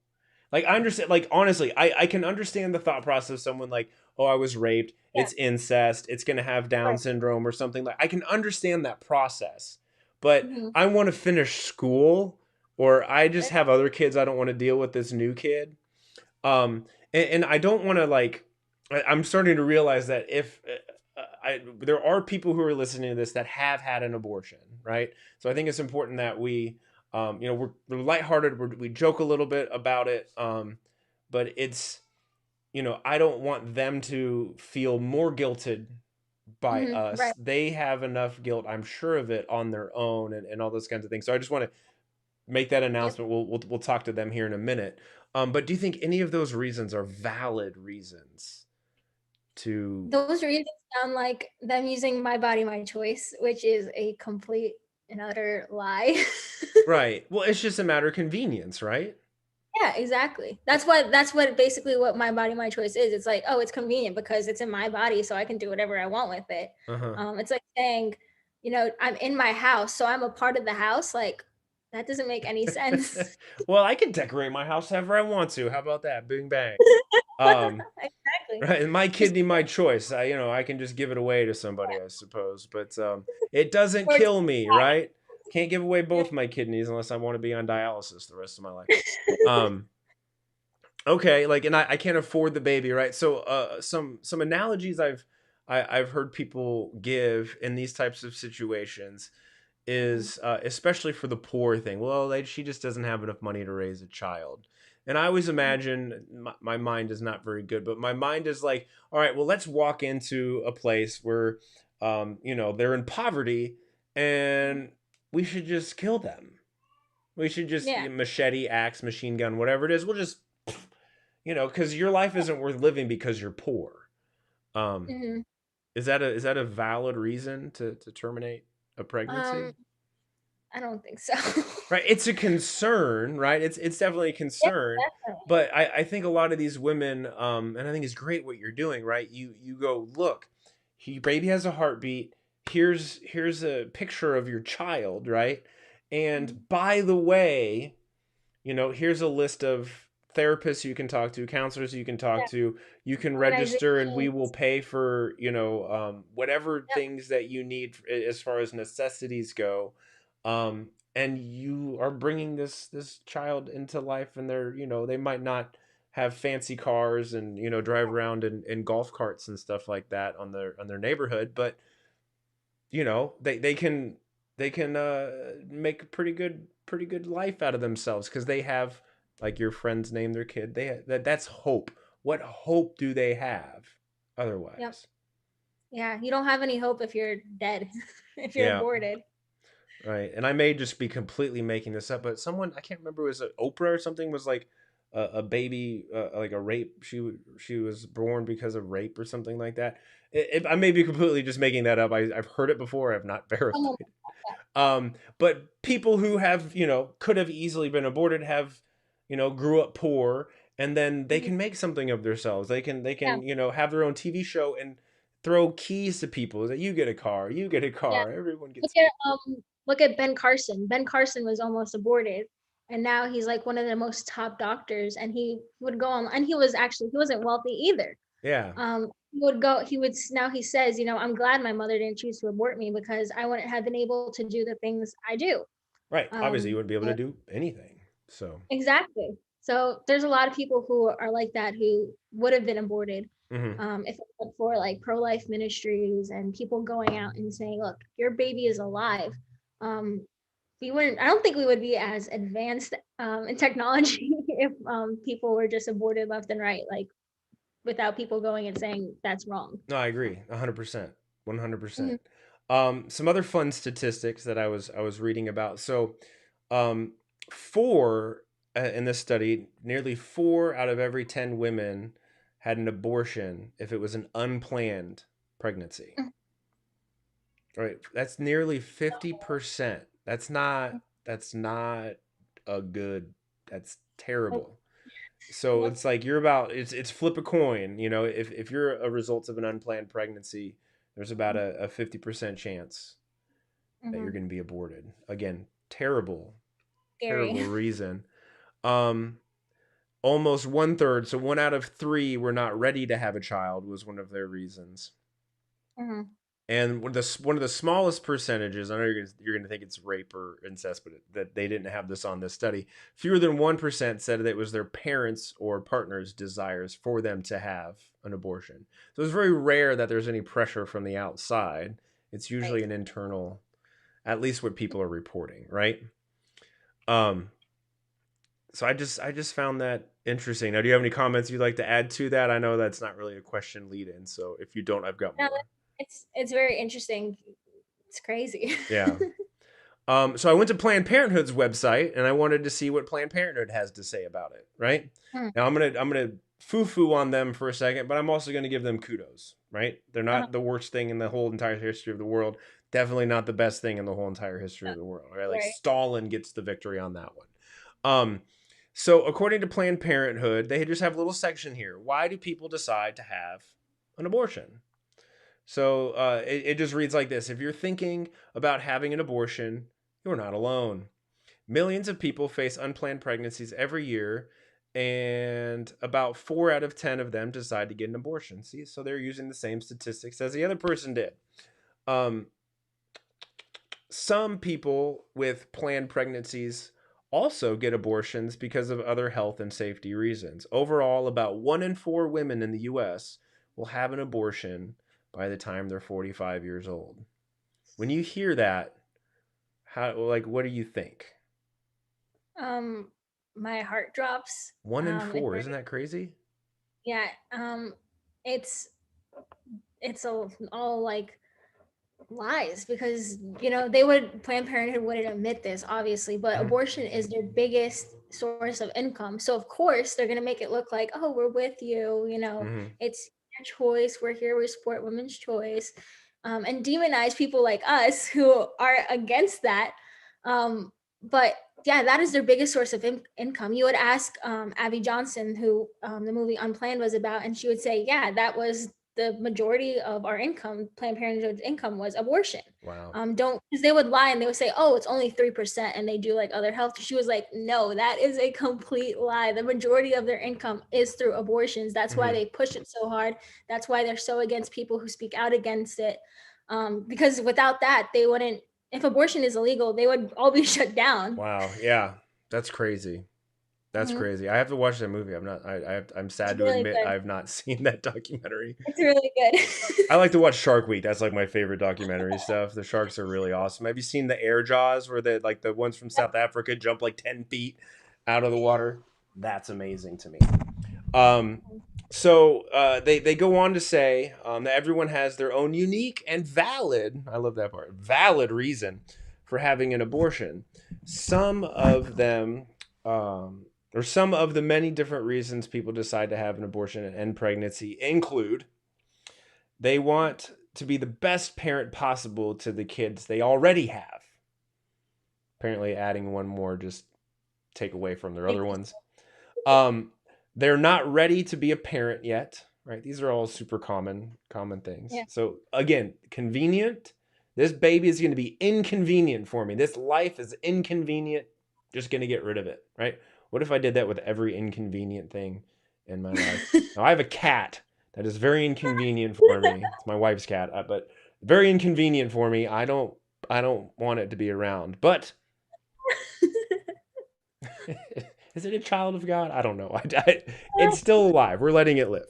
Like, I understand, like, honestly, I can understand the thought process of someone like, oh, I was raped, it's incest, it's going to have Down syndrome or something. Like, I can understand that process, but I want to finish school, or I just have other kids, I don't want to deal with this new kid. And I don't want to, like, I'm starting to realize that if there are people who are listening to this that have had an abortion, right? So I think it's important that we, we're lighthearted. We joke a little bit about it. But it's, I don't want them to feel more guilted by us. Right. They have enough guilt, I'm sure of it, on their own, and all those kinds of things. So I just want to make that announcement. We'll talk to them here in a minute. But do you think any of those reasons are valid reasons to? Those reasons sound like them using my body, my choice, which is a complete and utter lie. Right. Well, it's just a matter of convenience, right? Yeah, exactly. That's what basically what my body, my choice is. It's like, oh, it's convenient because it's in my body, so I can do whatever I want with it. It's like saying, I'm in my house, so I'm a part of the house. Like, that doesn't make any sense. Well, I can decorate my house however I want to. How about that? Bing bang. Exactly. Right, my kidney, my choice. I can just give it away to somebody, I suppose. But it doesn't kill me, right? Can't give away both my kidneys unless I want to be on dialysis the rest of my life. Okay, like, and I can't afford the baby, right? So some analogies I've heard people give in these types of situations is especially for the poor thing. Well, she just doesn't have enough money to raise a child. And I always imagine, my mind is not very good, but my mind is like, all right, well, let's walk into a place where, they're in poverty, and we should just kill them. We should just machete, axe, machine gun, whatever it is. We'll just, because your life isn't worth living because you're poor. Is that a valid reason to terminate a pregnancy? I don't think so. Right, it's a concern, right? It's definitely a concern. Yeah, but I think a lot of these women, and I think it's great what you're doing, right? You go, look, baby has a heartbeat. Here's a picture of your child, right? And by the way, here's a list of therapists you can talk to, counselors you can talk to. You can register, and we will pay for whatever things that you need as far as necessities go. And you are bringing this child into life, and they might not have fancy cars and drive around in golf carts and stuff like that on their neighborhood, but they can make a pretty good life out of themselves, because they have, like your friends named their kid, that's hope. What hope do they have otherwise? Yep. Yeah, you don't have any hope if you're dead, if you're aborted. Right. And I may just be completely making this up, but someone, I can't remember, was it Oprah or something, was like a baby, like a rape. She was born because of rape or something like that. I may be completely just making that up. I've heard it before. I've not verified. But people who have, could have easily been aborted have, grew up poor, and then they can make something of themselves. They can, have their own TV show and throw keys to people. That you get a car, everyone gets. Look at Ben Carson. Ben Carson was almost aborted, and now he's like one of the most top doctors. And he would go on, and he wasn't wealthy either. Yeah. Now he says, I'm glad my mother didn't choose to abort me, because I wouldn't have been able to do the things I do. Right. Obviously, you wouldn't be able to do anything. So. Exactly. So there's a lot of people who are like that, who would have been aborted. If it were for like pro-life ministries and people going out and saying, look, your baby is alive. I don't think we would be as advanced in technology if people were just aborted left and right, like without people going and saying that's wrong. No, I agree, 100%, 100%. Mhm. Some other fun statistics that I was reading about. So, um, four in this study, nearly 4 out of every 10 women had an abortion if it was an unplanned pregnancy. Mm. Right, that's nearly 50%. That's not a good. That's terrible. So Yep. it's like it's flip a coin. If you're a result of an unplanned pregnancy, there's about a 50% chance that you're Mhm. going to be aborted. Again, terrible, Scary. terrible reason. Um, Almost 1/3, so 1 out of 3 were not ready to have a child was one of their reasons. Mhm. And one of the smallest percentages, I know you're gonna think it's rape or incest, but that they didn't have this on this study. Fewer than 1% said that it was their parents' or partners' desires for them to have an abortion. So it's very rare that there's any pressure from the outside. It's Right. usually an internal, at least what people are reporting, right? Um, so I just found that interesting. Now, do you have any comments you'd like to add to that? I know that's not really a question lead in, so if you don't, I've got No, more. it's very interesting. It's crazy. Yeah. So I went to Planned Parenthood's website and I wanted to see what Planned Parenthood has to say about it. Right Hmm. now, I'm gonna foo on them for a second, but I'm also gonna give them kudos. Right, they're Uh-huh. not the worst thing in the whole entire history of the world. Definitely not the best thing in the whole entire history of the world. Right, like Right. Stalin gets the victory on that one. Um, so according to Planned Parenthood, they just have a little section here. Why do people decide to have an abortion? So it just reads like this: if you're thinking about having an abortion, you're not alone. Millions of people face unplanned pregnancies every year, and about 4 out of 10 of them decide to get an abortion. See, so they're using the same statistics as the other person did. Um, some people with planned pregnancies also get abortions because of other health and safety reasons. Overall, about 1 in 4 women in the US will have an abortion by the time they're 45 years old. When you hear that, what do you think? My heart drops. One in It's four, very, isn't that crazy? yeah. It's all like lies because they would Planned Parenthood wouldn't admit this obviously, but Mhm. abortion is their biggest source of income. So of course they're gonna make it look like, oh, we're with you. Mhm. It's your choice. We're here. We support women's choice, and demonize people like us who are against that. But yeah, that is their biggest source of income. You would ask Abby Johnson, who the movie Unplanned was about, and she would say, yeah, that was the majority of our income. Planned Parenthood's income was abortion. Wow. Don't, because they would lie and they would say, oh, it's only 3%, and they do like other health. She was like, no, that is a complete lie. The majority of their income is through abortions. That's why Mhm. they push it so hard. That's why they're so against people who speak out against it. Because without that, they wouldn't. If abortion is illegal, they would all be shut down. Wow. Yeah, that's crazy. That's Mhm. crazy. I have to watch that movie. I'm It's sad to really admit good. I've not seen that documentary. It's really good. I like to watch Shark Week. That's like my favorite documentary stuff. The sharks are really awesome. Have you seen the air jaws where the ones from South Africa jump like 10 feet out of the water? That's amazing to me. Um, so they go on to say that everyone has their own unique and valid, I love that part, valid reason for having an abortion. Some of them, or some of the many different reasons people decide to have an abortion and end pregnancy include they want to be the best parent possible to the kids they already have. Apparently, adding one more just take away from their other ones. Um, they're not ready to be a parent yet, right? These are all super common things. Yeah. So again, convenient. This baby is going to be inconvenient for me. This life is inconvenient. Just going to get rid of it, right? What if I did that with every inconvenient thing in my life? Now I have a cat that is very inconvenient for me. It's my wife's cat, but very inconvenient for me. I don't want it to be around. But is it a child of God? I don't know. It's still alive. We're letting it live.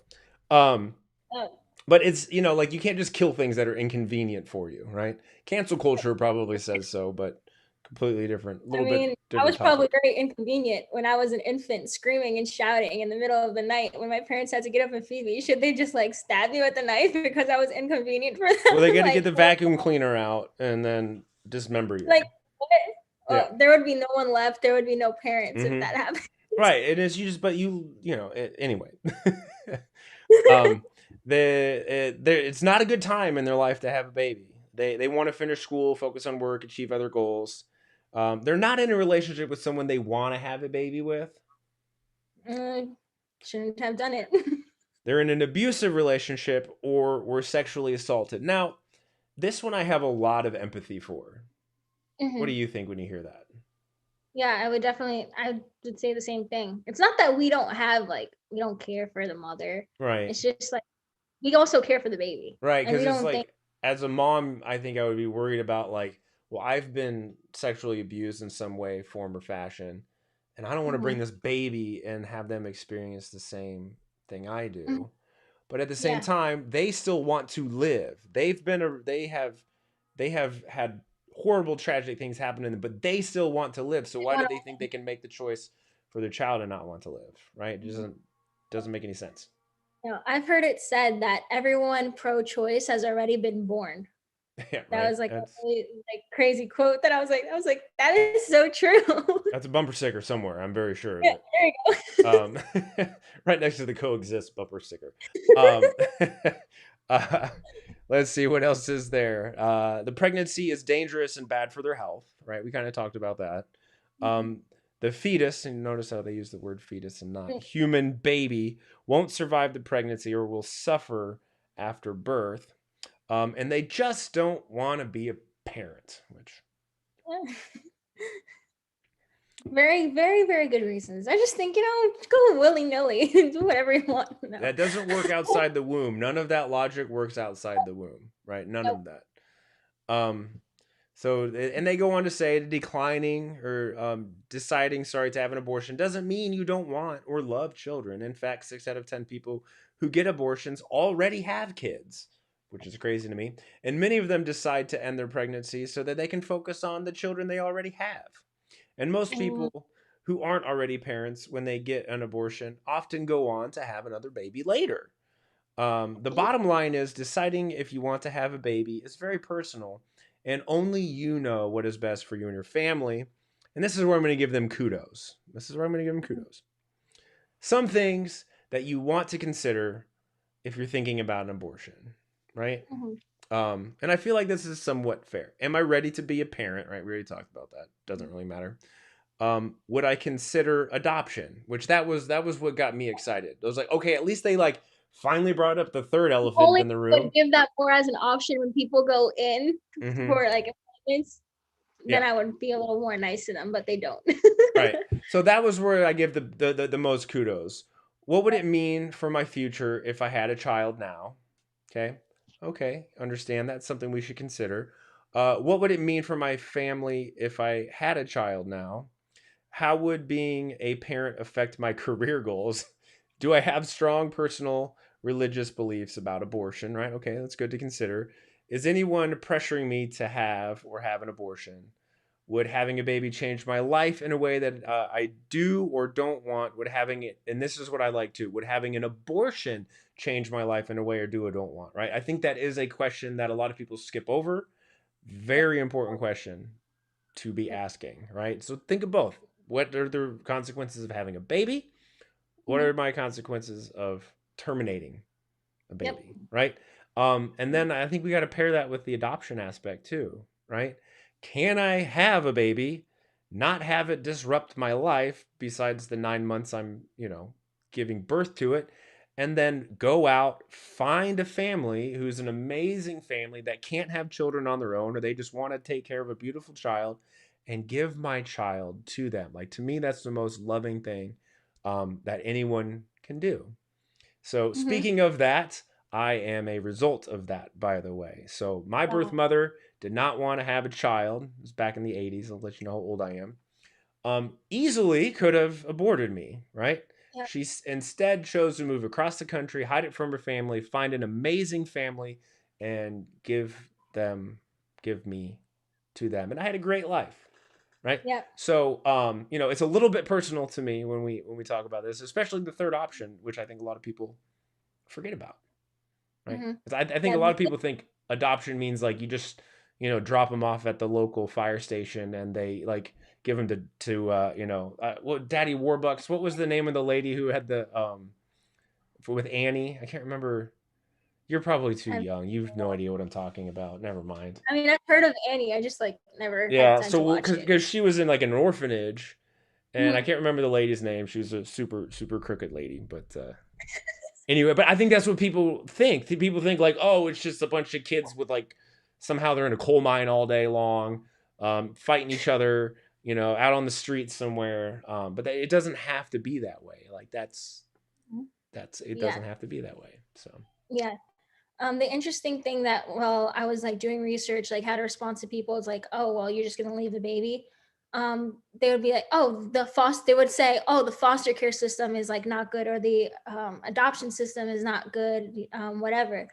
Um, Oh, but it's like you can't just kill things that are inconvenient for you, right? Cancel culture probably says so, but completely different, I mean, I different was probably topic. very inconvenient when I was an infant, screaming and shouting in the middle of the night when my parents had to get up and feed me. Should they just like stab me with a knife because I was inconvenient for them? Well, they got to get Like, the vacuum cleaner out and then dismember you. like what? Yeah. There would be no one left. There would be no parents if that happened. Right. And it's you just, but anyway. um, it's not a good time in their life to have a baby. They want to finish school, focus on work, achieve other goals. They're not in a relationship with someone they want to have a baby with. Shouldn't have done it. They're in an abusive relationship or were sexually assaulted. Now, this one I have a lot of empathy for. What do you think when you hear that? Yeah, I would say the same thing. It's not that we don't care for the mother. Right. It's just like we also care for the baby. Right, And because we it's don't like, think as a mom, I think I would be worried about like, well, I've been sexually abused in some way, form, or fashion, and I don't want to bring this baby and have them experience the same thing I do. But at the same Yeah. time, they still want to live. They have had horrible, tragic things happen to them, but they still want to live. So why do they think they can make the choice for their child and not want to live? Right? It doesn't make any sense. No, I've heard it said that everyone pro-choice has already been born. Yeah, That right. was like a really like crazy quote that I was like, that is so true. That's a bumper sticker somewhere. I'm very sure of Yeah, it. there you go. Right next to the coexist bumper sticker. Let's see what else is there. The pregnancy is dangerous and bad for their health. Right, we kind of talked about that. The fetus, and notice how they use the word fetus and not human baby, won't survive the pregnancy or will suffer after birth. And they just don't want to be a parent, which Very, very, very good reasons. I just think, go willy-nilly and do whatever you want. No. that doesn't work outside the womb. None of that logic works outside the womb, right? None of that. So, and they go on to say declining or deciding, to have an abortion doesn't mean you don't want or love children. In fact, 6 out of 10 people who get abortions already have kids, which is crazy to me. And many of them decide to end their pregnancy so that they can focus on the children they already have. And most people who aren't already parents, when they get an abortion, often go on to have another baby later. The bottom line is deciding if you want to have a baby is very personal, and only you know what is best for you and your family. And this is where I'm going to give them kudos. Some things that you want to consider if you're thinking about an abortion, right? And I feel like this is somewhat fair. Am I ready to be a parent? Right? We already talked about that. Doesn't really matter. Would I consider adoption? Which that was what got me excited. I was like, okay, at least they like finally brought up the third elephant in the room. Would give that more as an option when people go in for like appointments. Then I would be a little more nice to them, but they don't. Right. So that was where I give the most kudos. What would it mean for my future if I had a child now? Okay, understand that's something we should consider. What would it mean for my family if I had a child now? How would being a parent affect my career goals? Do I have strong personal religious beliefs about abortion, right? Okay, that's good to consider. Is anyone pressuring me to have an abortion? Would having a baby change my life in a way that I do or don't want? Would having it, and this is what I like too, would having an abortion change my life in a way I do or don't want, right? I think that is a question that a lot of people skip over. Very important question to be asking, right? So think of both. What are the consequences of having a baby? What are my consequences of terminating a baby, right? And then I think we got to pair that with the adoption aspect too, right? Can I have a baby, not have it disrupt my life besides the 9 months I'm, giving birth to it, and then go out, find a family who's an amazing family that can't have children on their own, or they just want to take care of a beautiful child and give my child to them. Like, to me, that's the most loving thing that anyone can do. So speaking of that, I am a result of that, by the way. So my birth mother did not want to have a child. It was back in the 80s. I'll let you know how old I am. Easily could have aborted me, right? Yep. She instead chose to move across the country, hide it from her family, find an amazing family, and give me to them. And I had a great life. right? Yeah. So you know, it's a little bit personal to me when we talk about this, especially the third option, which I think a lot of people forget about, right? Hmm. 'Cause I think Yeah. a lot of people think adoption means like you just, you know, drop them off at the local fire station and they like give them to you know, what Daddy Warbucks, what was the name of the lady who had the with Annie? I can't remember. You're probably too young. You've no idea what I'm talking about. Never mind. I mean, I've heard of Annie. I just like never had Yeah, time so to well, watch it. because she was in like an orphanage, and I Mhm. can't remember the lady's name. She was a super crooked lady, but anyway. But I think that's what people think. People think like, oh, it's just a bunch of kids with like somehow they're in a coal mine all day long, fighting each other, you know, out on the street somewhere. But it doesn't have to be that way. Like that's it Yeah. doesn't have to be that way. So Yeah. The interesting thing that while I was like doing research, like how to respond to people is like, oh, well, you're just gonna leave the baby. They would be like, oh, they would say, oh, the foster care system is like not good, or the adoption system is not good, whatever.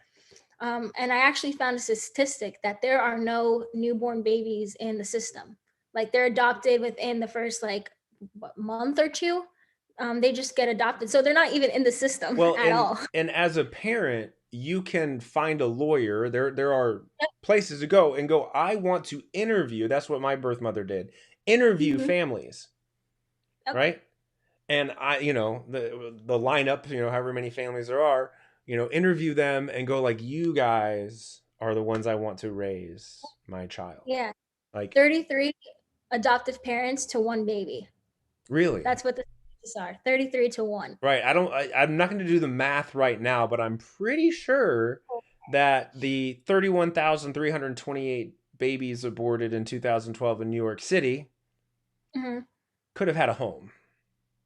And I actually found a statistic that there are no newborn babies in the system. Like they're adopted within the first like month or two. They just get adopted, so they're not even in the system well, at all. and as a parent, you can find a lawyer. There are places to go and go, I want to interview. That's what my birth mother did. Interview Mhm. families, Yep. right? And I, you know, the lineup, you know, however many families there are, you know, interview them and go like, you guys are the ones I want to raise my child. Yeah. Like 33 adoptive parents to one baby. really? That's what the statistics are. 33 to 1. Right. I'm not going to do the math right now, but I'm pretty sure that the 31,328 babies aborted in 2012 in New York City Mhm. could have had a home.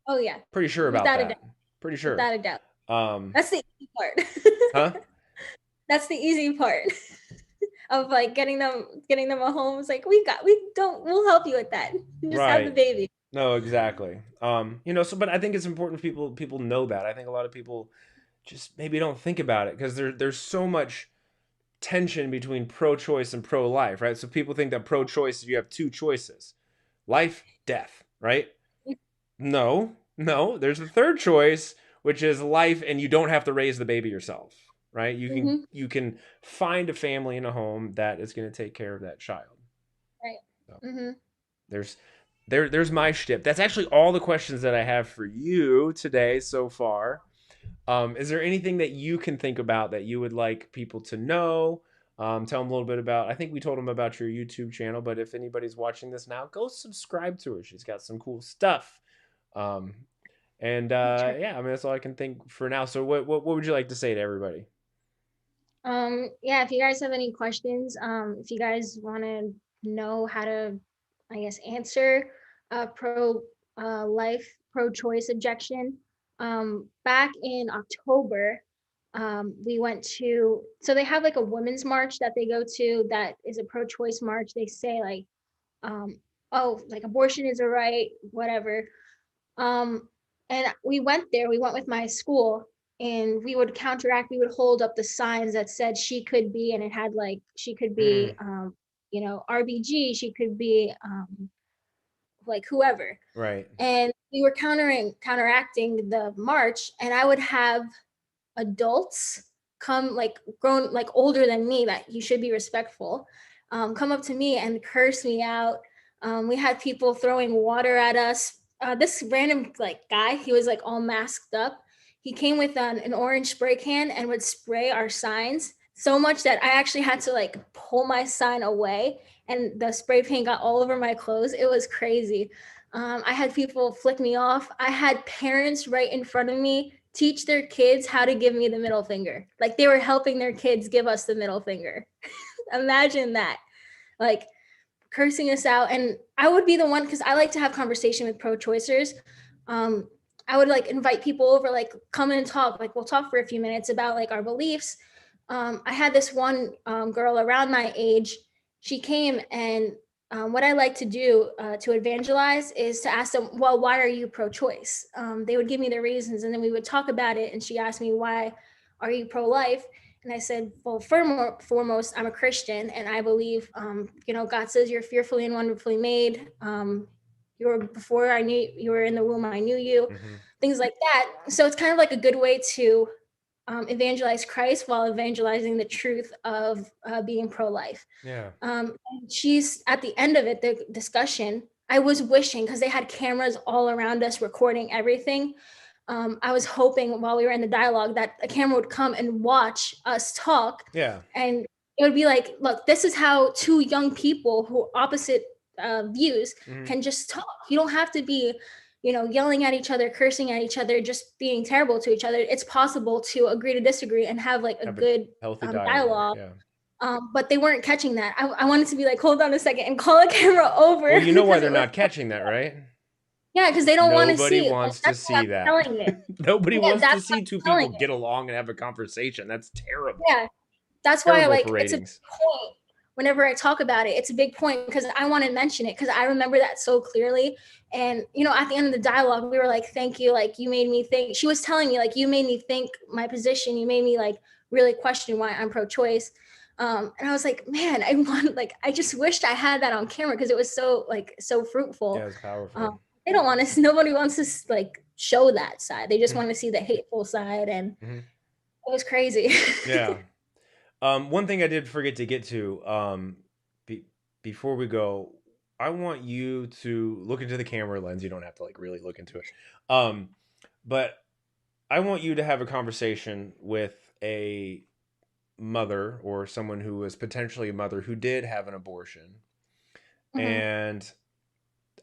Oh yeah. Pretty sure about Without a doubt. that. Pretty sure. Without a doubt. Um, That's the easy part. huh? That's the easy part of like getting them a home. It's like we'll help you with that. Just have the Right. baby. No, exactly. You know, so but I think it's important people know that. I think a lot of people just maybe don't think about it because there's so much tension between pro-choice and pro-life, right? So people think that pro-choice you have two choices. Life, death, right? No. There's a third choice, which is life, and you don't have to raise the baby yourself, right? Mhm. You can find a family in a home that is going to take care of that child. Right. So Mhm. there's my shtick. That's actually all the questions that I have for you today so far. Is there anything that you can think about that you would like people to know? Tell them a little bit about. I think we told them about your YouTube channel, but if anybody's watching this now, go subscribe to her. She's got some cool stuff. Um, and Sure. yeah, I mean that's all I can think for now. So what would you like to say to everybody? Yeah, if you guys have any questions, if you guys want to know how to, I guess, answer pro life, pro choice objection, back in October, we went to, so they have like a women's march that they go to that is a pro choice march. They say like, oh, like abortion is a right, whatever. Um, and we went with my school, and we would counteract, we would hold up the signs that said she could be, and it had like, she could be, Mm, RBG, she could be, like whoever. right. And we were counteracting the march, and I would have adults come, like grown, like older than me, that you should be respectful, come up to me and curse me out. We had people throwing water at us. This random like guy, he was like all masked up. He came with an orange spray can and would spray our signs so much that I actually had to like pull my sign away, and the spray paint got all over my clothes. It was crazy. I had people flick me off. I had parents right in front of me teach their kids how to give me the middle finger. Like they were helping their kids give us the middle finger. Imagine that. Like cursing us out. And I would be the one, because I like to have conversation with pro-choicers. I would like invite people over, like come in and talk. Like we'll talk for a few minutes about like our beliefs. I had this one girl around my age. She came, and what I like to do to evangelize is to ask them, well, why are you pro-choice? They would give me their reasons, and then we would talk about it. And she asked me, why are you pro-life? And I said, well, foremost, I'm a Christian, and I believe, God says you're fearfully and wonderfully made. You were before I knew you were in the womb, I knew you, things like that. So it's kind of like a good way to evangelize Christ while evangelizing the truth of being pro-life. Yeah. She's at the end of it, the discussion. I was wishing, because they had cameras all around us recording everything. I was hoping while we were in the dialogue that a camera would come and watch us talk. Yeah. And it would be like, look, this is how two young people who opposite views can just talk. You don't have to be, yelling at each other, cursing at each other, just being terrible to each other. It's possible to agree to disagree and have like a good healthy dialogue. Yeah. But they weren't catching that. I wanted to be like, hold on a second and call a camera over. Well, you know why they're not catching that, right? Yeah, because they don't want to see it. Nobody wants to see that. Nobody wants to see two people get along and have a conversation. That's terrible. Yeah, that's why it's a point. Whenever I talk about it, it's a big point because I want to mention it because I remember that so clearly. And, at the end of the dialogue, we were like, thank you. Like, you made me think. She was telling me, like, you made me think my position. You made me, like, really question why I'm pro-choice. And I was like, man, I just wished I had that on camera because it was so fruitful. Yeah, it was powerful. They don't want to, nobody wants to, like, show that side. They just want to see the hateful side. And it was crazy. Yeah. One thing I did forget to get to before we go, I want you to look into the camera lens. You don't have to like really look into it. But I want you to have a conversation with a mother or someone who was potentially a mother who did have an abortion. And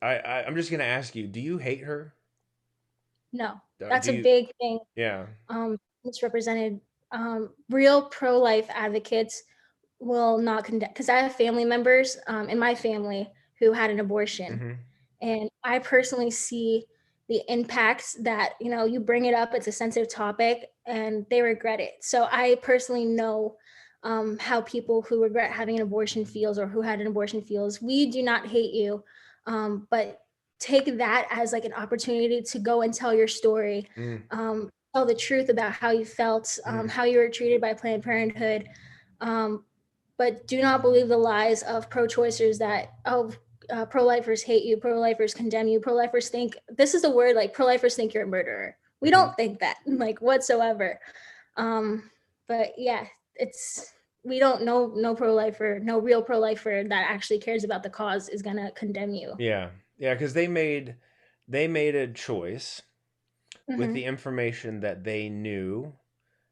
I'm just going to ask you, do you hate her? No, that's a big thing. Yeah. Misrepresented. Real pro-life advocates will not condemn, because I have family members in my family who had an abortion. And I personally see the impacts that, you bring it up, it's a sensitive topic and they regret it. So I personally know how people who regret having an abortion feels or who had an abortion feels. We do not hate you, but take that as like an opportunity to go and tell your story. Tell the truth about how you felt, how you were treated by Planned Parenthood. But do not believe the lies of pro-choicers that, pro-lifers hate you, pro-lifers condemn you, pro-lifers think, this is the word, like pro-lifers think you're a murderer. We don't think that, like, whatsoever. But yeah, we don't know, no pro-lifer, no real pro-lifer that actually cares about the cause is gonna condemn you. Yeah. Yeah, because they made a choice with the information that they knew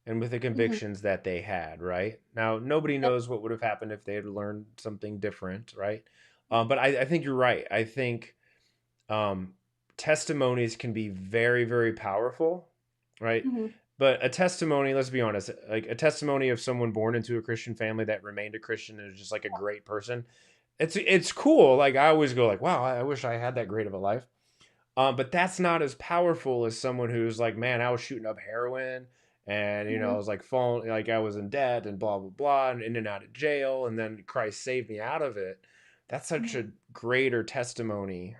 and with the convictions that they had, right? Now, nobody knows what would have happened if they had learned something different, right? But I think you're right. I think testimonies can be very, very powerful, right? But a testimony, let's be honest, like a testimony of someone born into a Christian family that remained a Christian and is just like a great person, it's cool. Like I always go like, wow, I wish I had that great of a life. But that's not as powerful as someone who's like, man, I was shooting up heroin and, I was like falling, like I was in debt and blah, blah, blah, and in and out of jail. And then Christ saved me out of it. That's such a greater testimony.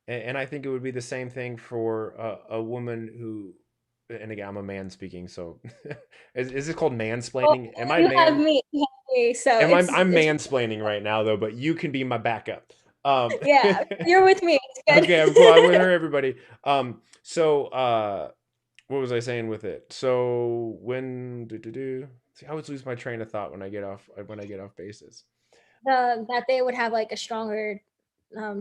And I think it would be the same thing for a woman who, and again, I'm a man speaking. So is it called mansplaining? Well, have me, so I'm mansplaining right now though, but you can be my backup. Yeah, you're with me. It's good. Okay, I'm cool. I'm with her, everybody. So what was I saying with it? So when see, I always lose my train of thought when I get off bases. That they would have like a stronger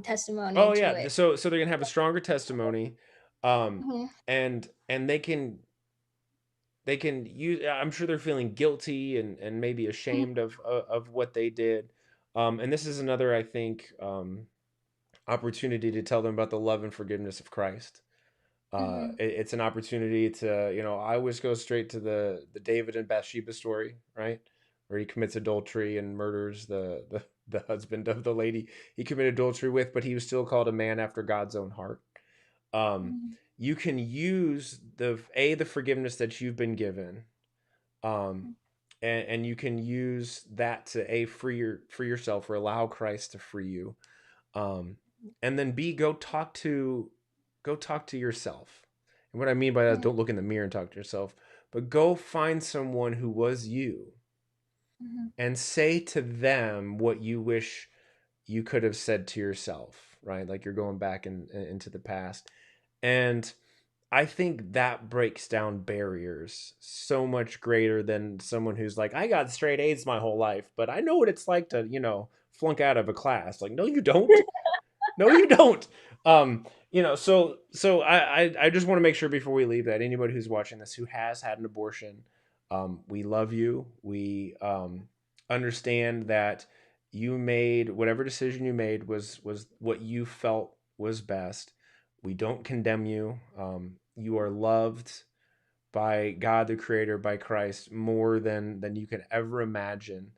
testimony. Oh yeah, so they're gonna have a stronger testimony, and they can use. I'm sure they're feeling guilty and maybe ashamed of what they did. And this is another, I think, opportunity to tell them about the love and forgiveness of Christ. It's an opportunity to, I always go straight to the David and Bathsheba story, right? Where he commits adultery and murders the husband of the lady he committed adultery with, but he was still called a man after God's own heart. You can use the forgiveness that you've been given, and you can use that to free yourself or allow Christ to free you, and then go talk to yourself. And what I mean by that is don't look in the mirror and talk to yourself, but go find someone who was you and say to them what you wish you could have said to yourself, right? Like you're going back into the past. And I think that breaks down barriers so much greater than someone who's like, I got straight A's my whole life, but I know what it's like to, flunk out of a class. Like, no, you don't. No, you don't. So I just want to make sure before we leave that anybody who's watching this who has had an abortion, we love you. We understand that you made whatever decision you made was what you felt was best. We don't condemn you. You are loved by God the Creator, by Christ, more than you can ever imagine.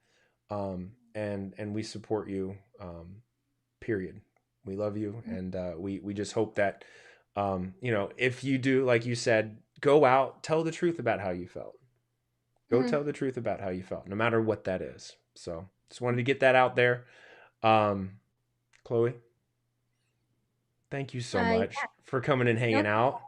And we support you. Period. We love you, and we just hope that if you do, like you said, go out, tell the truth about how you felt. Go tell the truth about how you felt, no matter what that is. So just wanted to get that out there. Chloe, thank you so much for coming and hanging out.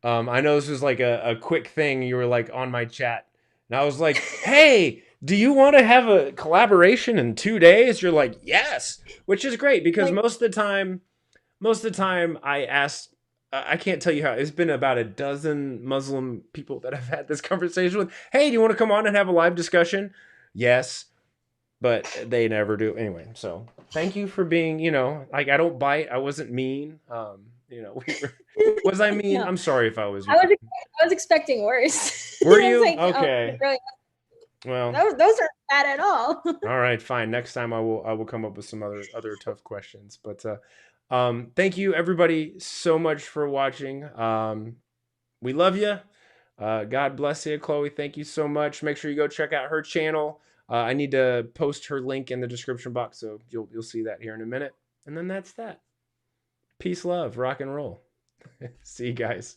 I know this was like a quick thing. You were like on my chat, and I was like, hey, do you want to have a collaboration in 2 days? You're like, yes, which is great because most of the time I ask, I can't tell you how, it's been about a dozen Muslim people that I've had this conversation with. Hey, do you want to come on and have a live discussion? Yes, but they never do. Anyway, so thank you for being, like I don't bite. I wasn't mean. Was I mean? No. I'm sorry if I was. I was expecting worse. Were you? Like, okay. Oh, really? Well, those aren't bad at all. all right, fine. Next time I will come up with some other tough questions. But thank you everybody so much for watching. We love you. God bless you, Chloe. Thank you so much. Make sure you go check out her channel. I need to post her link in the description box, so you'll see that here in a minute. And then that's that. Peace, love, rock and roll. See you guys.